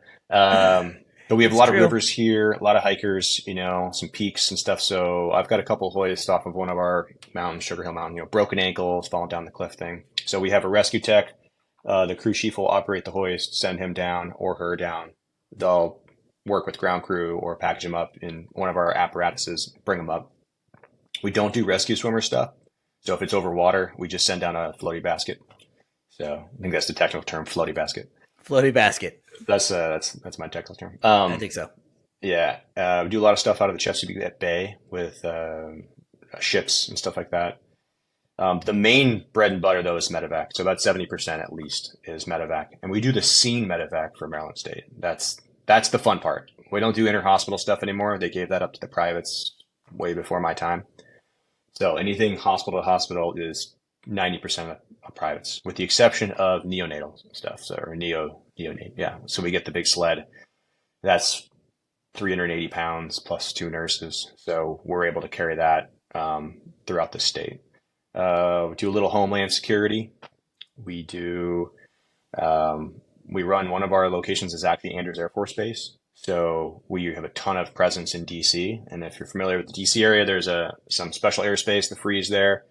But we have a It's lot of true. rivers here, a lot of hikers, some peaks and stuff. So I've got a couple hoists off of one of our mountains, Sugar Hill Mountain, broken ankles, falling down the cliff thing. So we have a rescue tech. The crew chief will operate the hoist, send him down or her down. They'll work with ground crew or package him up in one of our apparatuses, bring him up. We don't do rescue swimmer stuff. So if it's over water, we just send down a floaty basket. So I think that's the technical term, floaty basket. Floaty basket. That's my technical term. I think so. Yeah, we do a lot of stuff out of the Chesapeake Bay with ships and stuff like that. The main bread and butter though is medevac. So about 70% at least is medevac, and we do the scene medevac for Maryland State. That's the fun part. We don't do inter-hospital stuff anymore. They gave that up to the privates way before my time. So anything hospital to hospital is 90% of privates, with the exception of neonatal stuff. So or neonate, yeah. So we get the big sled. That's 380 pounds plus two nurses. So we're able to carry that throughout the state. We do a little homeland security. We do. We run one of our locations is actually Andrews Air Force Base. So we have a ton of presence in DC. And if you're familiar with the DC area, there's some special airspace. The freeze there.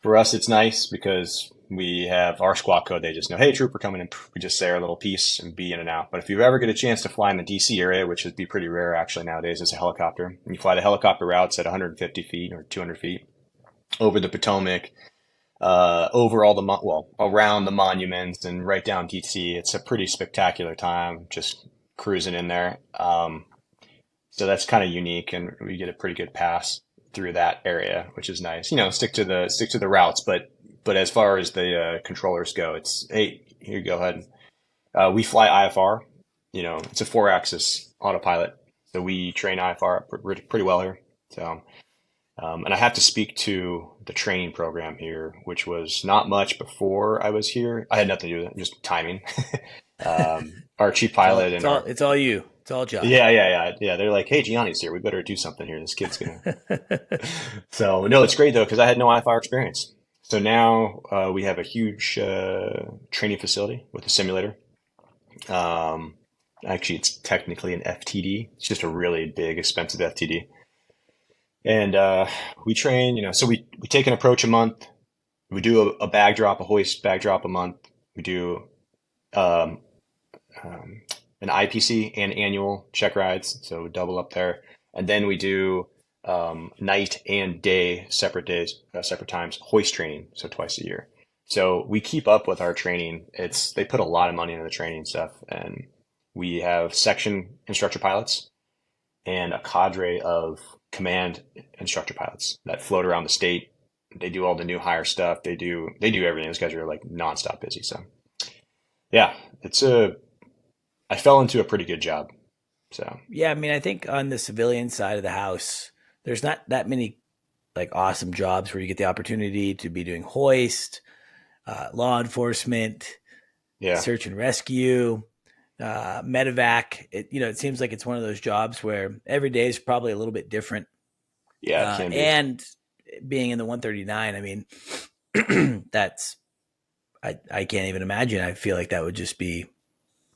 For us, it's nice because we have our squawk code. They just know, hey, trooper coming in. We just say our little piece and be in and out. But if you ever get a chance to fly in the DC area, which would be pretty rare actually nowadays, as a helicopter, and you fly the helicopter routes at 150 feet or 200 feet over the Potomac, over all around the monuments and right down DC. It's a pretty spectacular time just cruising in there. So that's kind of unique, and we get a pretty good pass through that area, which is nice. Stick to the routes, but as far as the controllers go, it's hey, here you go ahead. We fly IFR. It's a 4-axis autopilot, so we train IFR pretty well here. So. And I have to speak to the training program here, which was not much before I was here. I had nothing to do with it, just timing. Our chief It's all pilot it's and all our it's all you. It's all Josh. yeah. They're like, hey, Gianni's here. We better do something here. This kid's gonna. So no, it's great though because I had no IFR experience. So now we have a huge training facility with a simulator. Actually, it's technically an FTD. It's just a really big, expensive FTD. And we train, so we take an approach a month. We do a bag drop, a hoist bag drop a month. We do um, an IPC and annual check rides, so we double up there. And then we do night and day, separate days, separate times, hoist training, so twice a year. So we keep up with our training. They put a lot of money into the training stuff, and we have section instructor pilots and a cadre of command instructor pilots that float around the state. They do all the new hire stuff. They do everything. Those guys are like nonstop busy. So yeah, I fell into a pretty good job. So Yeah, I mean, I think on the civilian side of the house, there's not that many like awesome jobs where you get the opportunity to be doing hoist, law enforcement, Yeah. search and rescue, medevac. It seems like it's one of those jobs where every day is probably a little bit different. Yeah, it can be. And being in the 139, I mean, I can't even imagine. I feel like that would just be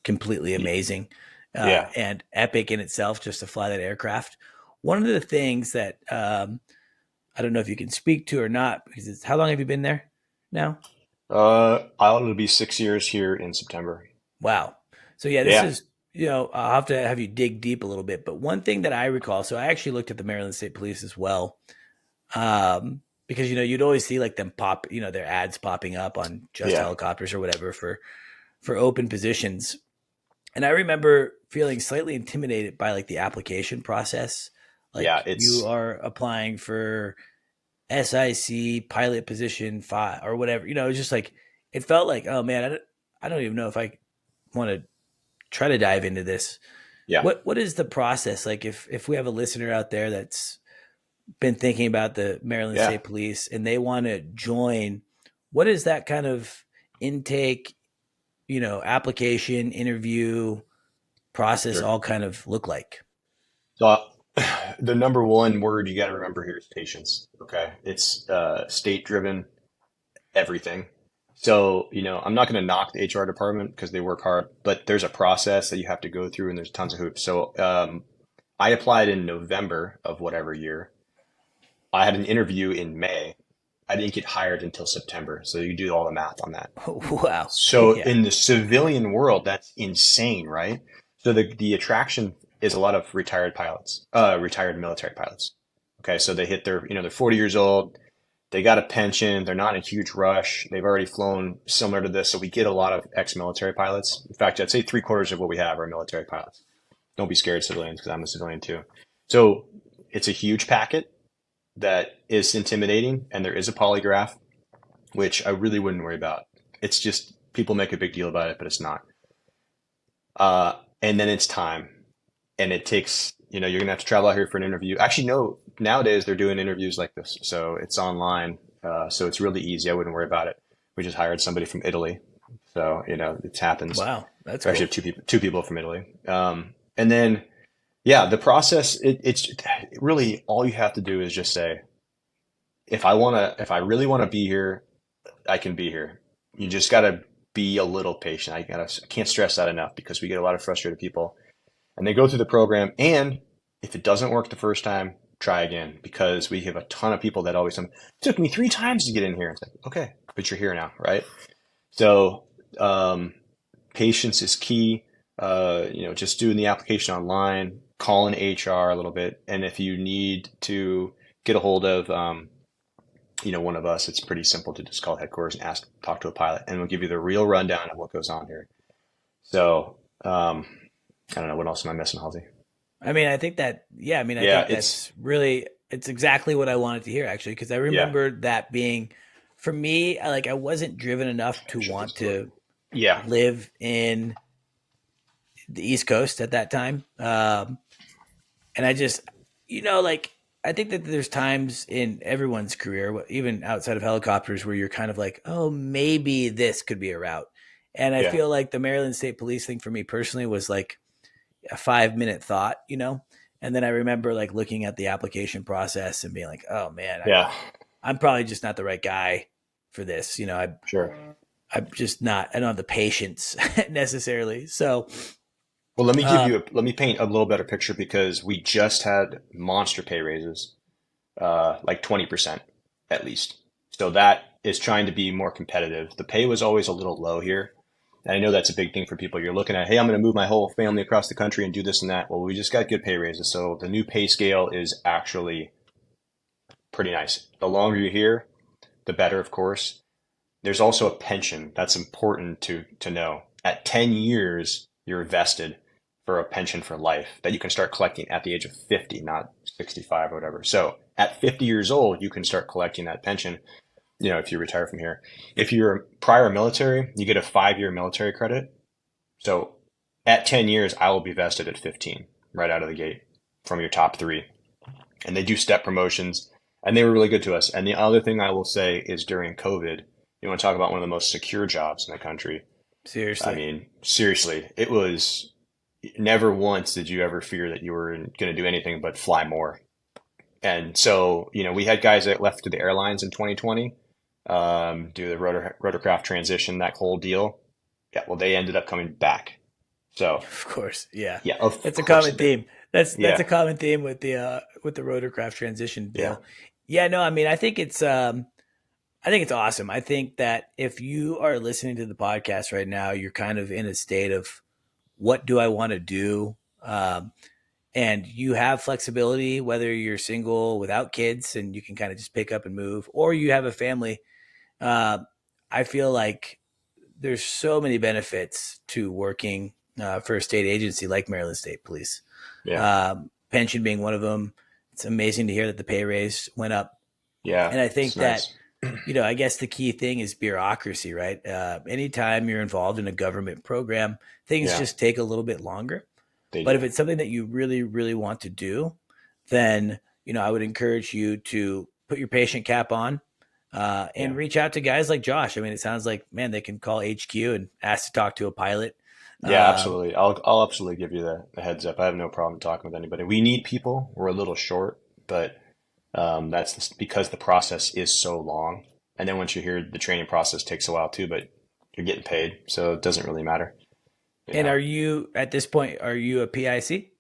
completely Y- amazing Yeah. and epic in itself just to fly that aircraft. One of the things that I don't know if you can speak to or not, because how long have you been there now? It'll be 6 years here in September. Wow. So yeah, this Yeah. is, I'll have to have you dig deep a little bit. But one thing that I recall, so I actually looked at the Maryland State Police as well, because you'd always see like them pop, their ads popping up on just Yeah. helicopters or whatever for open positions. And I remember feeling slightly intimidated by like the application process. Yeah. Like you are applying for SIC pilot position 5 or whatever. It was just like it felt like, oh man, I don't even know if I want to try to dive into this. Yeah. What is the process like if we have a listener out there that's been thinking about the Maryland Yeah. State Police and they want to join, what is that kind of intake, application, interview process Sure. all kind of look like? So the number one word you got to remember here is patience. Okay. It's state driven everything. So, I'm not going to knock the HR department because they work hard, but there's a process that you have to go through and there's tons of hoops. So, I applied in November of whatever year. I had an interview in May. I didn't get hired until September. So you do all the math on that. Wow. So Yeah. in the civilian world, that's insane, right? So the attraction is a lot of retired pilots, retired military pilots. Okay, so they hit they're 40 years old, they got a pension, they're not in a huge rush, they've already flown similar to this. So we get a lot of ex-military pilots. In fact, I'd say three-quarters of what we have are military pilots. Don't be scared, civilians, because I'm a civilian too. So it's a huge packet that is intimidating, and there is a polygraph, which I really wouldn't worry about. It's just people make a big deal about it, but it's not. And then it's time, and it takes. You're gonna have to travel out here for an interview. Actually, no. Nowadays they're doing interviews like this, so it's online. So it's really easy. I wouldn't worry about it. We just hired somebody from Italy, so it happens. Wow. That's We actually cool. have two people from Italy. And then yeah, the process. It's really all you have to do is just say, if I really want to be here, I can be here. You just got to be a little patient. I can't stress that enough because we get a lot of frustrated people and they go through the program. And if it doesn't work the first time, try again because we have a ton of people that always say, it took me 3 times to get in here. It's like, okay, but you're here now, right? So, patience is key. Just doing the application online, calling HR a little bit. And if you need to get a hold of, one of us, it's pretty simple to just call headquarters and talk to a pilot, and we'll give you the real rundown of what goes on here. So, I don't know. What else am I missing, Halsey? I mean, I think that, yeah, I mean, I Yeah, think that's really, it's exactly what I wanted to hear actually, because I yeah, remember that being, for me, I wasn't driven enough to shut this want door. to Yeah, live in the East Coast at that time. And I just, I think that there's times in everyone's career, even outside of helicopters, where you're kind of like, oh, maybe this could be a route. And I yeah, feel like the Maryland State Police thing for me personally was like a 5 minute thought. And then I remember like looking at the application process and being like, oh man, yeah, I'm probably just not the right guy for this. sure. I'm just not, I don't have the patience necessarily. So, Well, uh, let me paint a little better picture because we just had monster pay raises, like 20% at least. So that is trying to be more competitive. The pay was always a little low here. And I know that's a big thing for people. You're looking at, hey, I'm going to move my whole family across the country and do this and that. Well, we just got good pay raises. So the new pay scale is actually pretty nice. The longer you're here, the better, of course. There's also a pension that's important to know. At 10 years, you're vested for a pension for life that you can start collecting at the age of 50, not 65 or whatever. So at 50 years old, you can start collecting that pension, if you retire from here. If you're prior military, you get a 5-year military credit. So at 10 years, I will be vested at 15 right out of the gate from your top three. And they do step promotions and they were really good to us. And the other thing I will say is during COVID, You want to talk about one of the most secure jobs in the country. I Seriously. mean, seriously, it was never once did you ever fear that you were going to do anything but fly more. And so, we had guys that left to the airlines in 2020, do the rotorcraft transition, that whole deal. Yeah, well, they ended up coming back. So, Of course, yeah, yeah, of that's a course common it did. theme. That's a Yeah, common theme with the rotorcraft transition yeah, deal. Yeah, no, I mean, I think it's awesome. I think that if you are listening to the podcast right now, you're kind of in a state of what do I want to do, and you have flexibility, whether you're single without kids and you can kind of just pick up and move, or you have a family. Uh, I feel like there's so many benefits to working for a state agency like Maryland State Police. yeah, Pension being one of them. It's amazing to hear that the pay raise went up. yeah. And I It's think that, nice. I guess the key thing is bureaucracy, right? Anytime you're involved in a government program, things Yeah, just take a little bit longer. they But do. if it's something that you really, really want to do, then, I would encourage you to put your patient cap on and Yeah. reach out to guys like Josh. I mean, it sounds like, man, they can call HQ and ask to talk to a pilot. Yeah, Um, absolutely. I'll absolutely give you the heads up. I have no problem talking with anybody. We need people. We're a little short, but that's because the process is so long. And then once you're here, the training process takes a while too, but you're getting paid, so it doesn't really matter. and Yeah. are you, at this point, are you a PIC?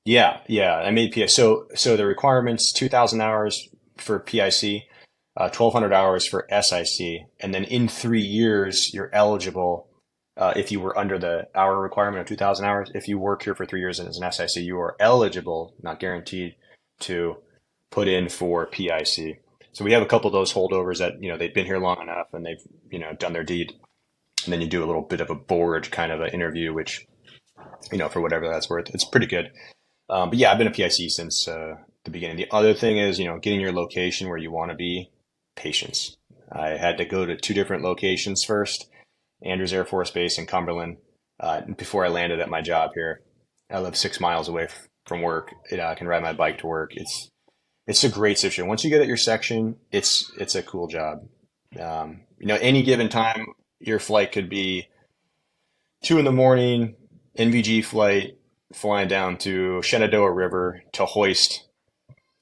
Yeah, yeah. I made PIC. So the requirements, 2,000 hours for PIC, 1,200 hours for SIC, and then in 3 years, you're eligible if you were under the hour requirement of 2,000 hours. If you work here for 3 years and as an SIC, you are eligible, not guaranteed, to put in for PIC. So we have a couple of those holdovers that, they've been here long enough and they've, done their deed. And then you do a little bit of a board kind of an interview, which, for whatever that's worth, it's pretty good. But yeah, I've been a PIC since the beginning. The other thing is, getting your location where you want to be, patience. I had to go to two different locations first, Andrews Air Force Base in Cumberland, before I landed at my job here. I live 6 miles away from work. I can ride my bike to work. It's a great situation. Once you get at your section, it's a cool job. Any given time, your flight could be 2 in the morning, NVG flight, flying down to Shenandoah River to hoist,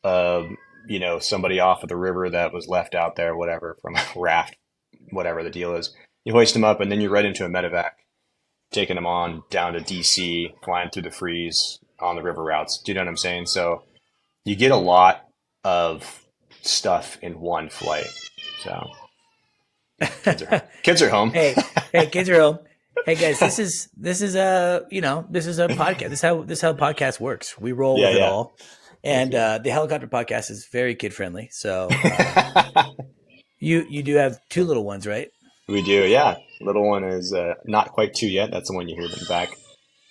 uh, somebody off of the river that was left out there, whatever, from a raft, whatever the deal is. You hoist them up, and then you're right into a medevac, taking them on down to DC, flying through the freeze on the river routes. Do you know what I'm saying? So you get a lot of stuff in one flight. So kids are home. Hey, kids are home. Hey guys, this is a podcast. This is how podcast works. We roll Yeah, with it yeah. all, Heck and yeah. the helicopter podcast is very kid friendly. So you do have two little ones, right? We do, yeah. Little one is not quite two yet. That's the one you hear in the back.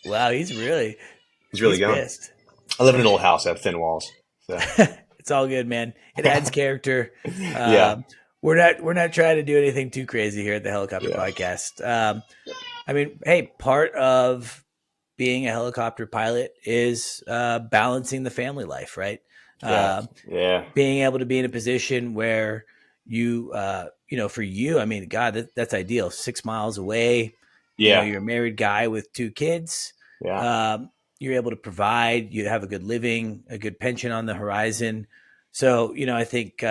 Wow, He's really he's going. pissed. I live in an old house. I have thin walls. So It's all good, man. It adds character. yeah, We're not trying to do anything too crazy here at the helicopter yeah, podcast. I mean, hey, part of being a helicopter pilot is balancing the family life, right? yeah, Uh, yeah, Being able to be in a position where for you, I mean, God, that's ideal. 6 miles away, yeah, you're a married guy with two kids. yeah, Um, you're able to provide, you have a good living, a good pension on the horizon. So, I think,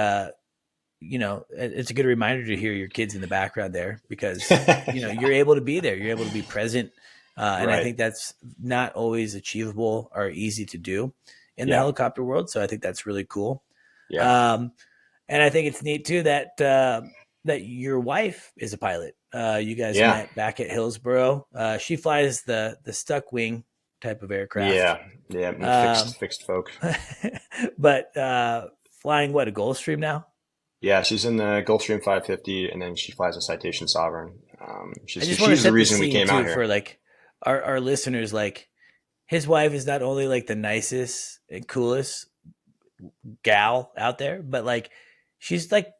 it's a good reminder to hear your kids in the background there because, yeah. you're able to be there. You're able to be present. And I Right. think that's not always achievable or easy to do in the Yeah, helicopter world. So I think that's really cool. yeah, Um, and I think it's neat too that your wife is a pilot. You guys yeah, met back at Hillsboro. She flies the stuck wing type of aircraft. yeah, yeah. Um, Fixed folk. but flying what, a Gulfstream now? Yeah, she's in the Gulfstream 550, and then she flies a Citation Sovereign. I just want to She's the set the reason we scene came out too for here. like our listeners. Like his wife is not only like the nicest and coolest gal out there, but like she's like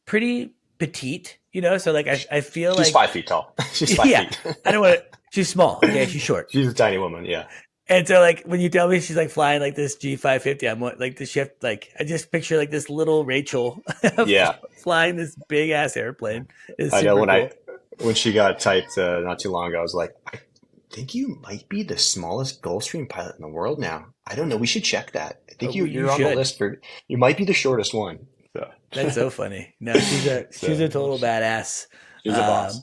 pretty petite, So like I feel She's like 5 feet tall. She's five yeah, feet. I don't want to. She's small. Okay, she's short. She's a tiny woman. Yeah, And so, like, when you tell me she's like flying like this G550, I'm like, the shift, like, I just picture like this little Rachel Yeah, flying this big ass airplane. It's I know super cool. when she got typed not too long ago, I was like, I think you might be the smallest Gulfstream pilot in the world now. I don't know. We should check that. I think You you're on the should. list for you might be the shortest one. So, That's so funny. No, she's a so total badass. she's a Um, boss.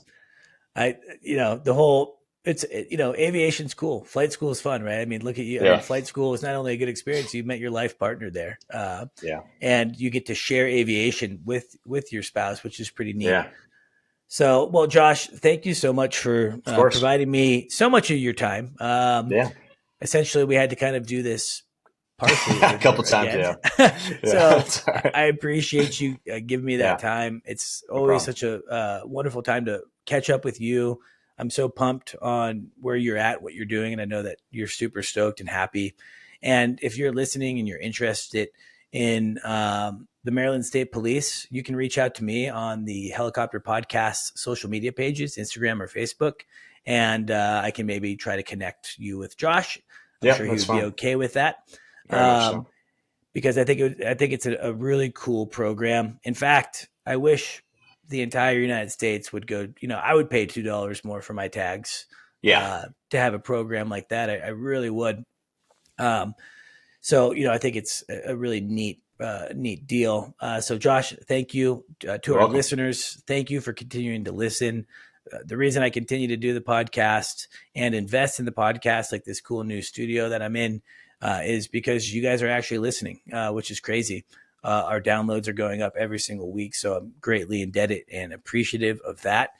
I, the whole, aviation's cool. Flight school is fun, right? I mean, look at you. I mean, Yeah, flight school is not only a good experience, you met your life partner there. yeah, And you get to share aviation with your spouse, which is pretty neat. yeah. So, well, Josh, thank you so much for Of course. providing me so much of your time. Yeah, Essentially, we had to kind of do this partially a couple over times. again. Yeah, yeah. So That's all right. I appreciate you giving me that Yeah, time. It's no always problem. such a wonderful time to catch up with you. I'm so pumped on where you're at, what you're doing, and I know that you're super stoked and happy. And if you're listening and you're interested in the Maryland State Police, you can reach out to me on the Helicopter Podcast social media pages, Instagram or Facebook, and I can maybe try to connect you with Josh. I'm Yeah, sure he that's would be fine. okay with that. Very much so. Um, because I think it's a really cool program. In fact, I wish the entire United States would go. I would pay $2 more for my tags Yeah. to have a program like that. I really would. Um, so I think it's a really neat deal. So Josh, thank you to You're our welcome. listeners. Thank you for continuing to listen. The reason I continue to do the podcast and invest in the podcast, like this cool new studio that I'm in, is because you guys are actually listening, which is crazy. Our downloads are going up every single week, so I'm greatly indebted and appreciative of that.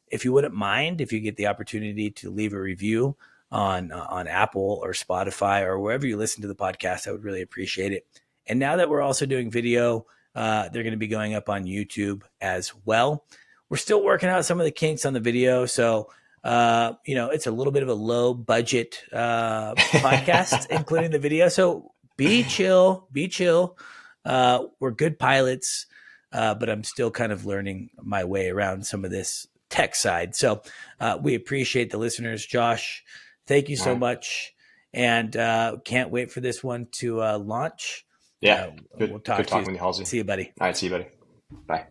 If you wouldn't mind, if you get the opportunity to leave a review on Apple or Spotify or wherever you listen to the podcast, I would really appreciate it. And now that we're also doing video, they're going to be going up on YouTube as well. We're still working out some of the kinks on the video, so it's a little bit of a low budget podcast, including the video. So be chill, be chill. We're good pilots, but I'm still kind of learning my way around some of this tech side. So we appreciate the listeners. Josh, thank you All so right. much. And can't wait for this one to launch. Yeah. We'll Good. Good talk to you. talking with you, Halsey. See you, buddy. All right. See you, buddy. Bye.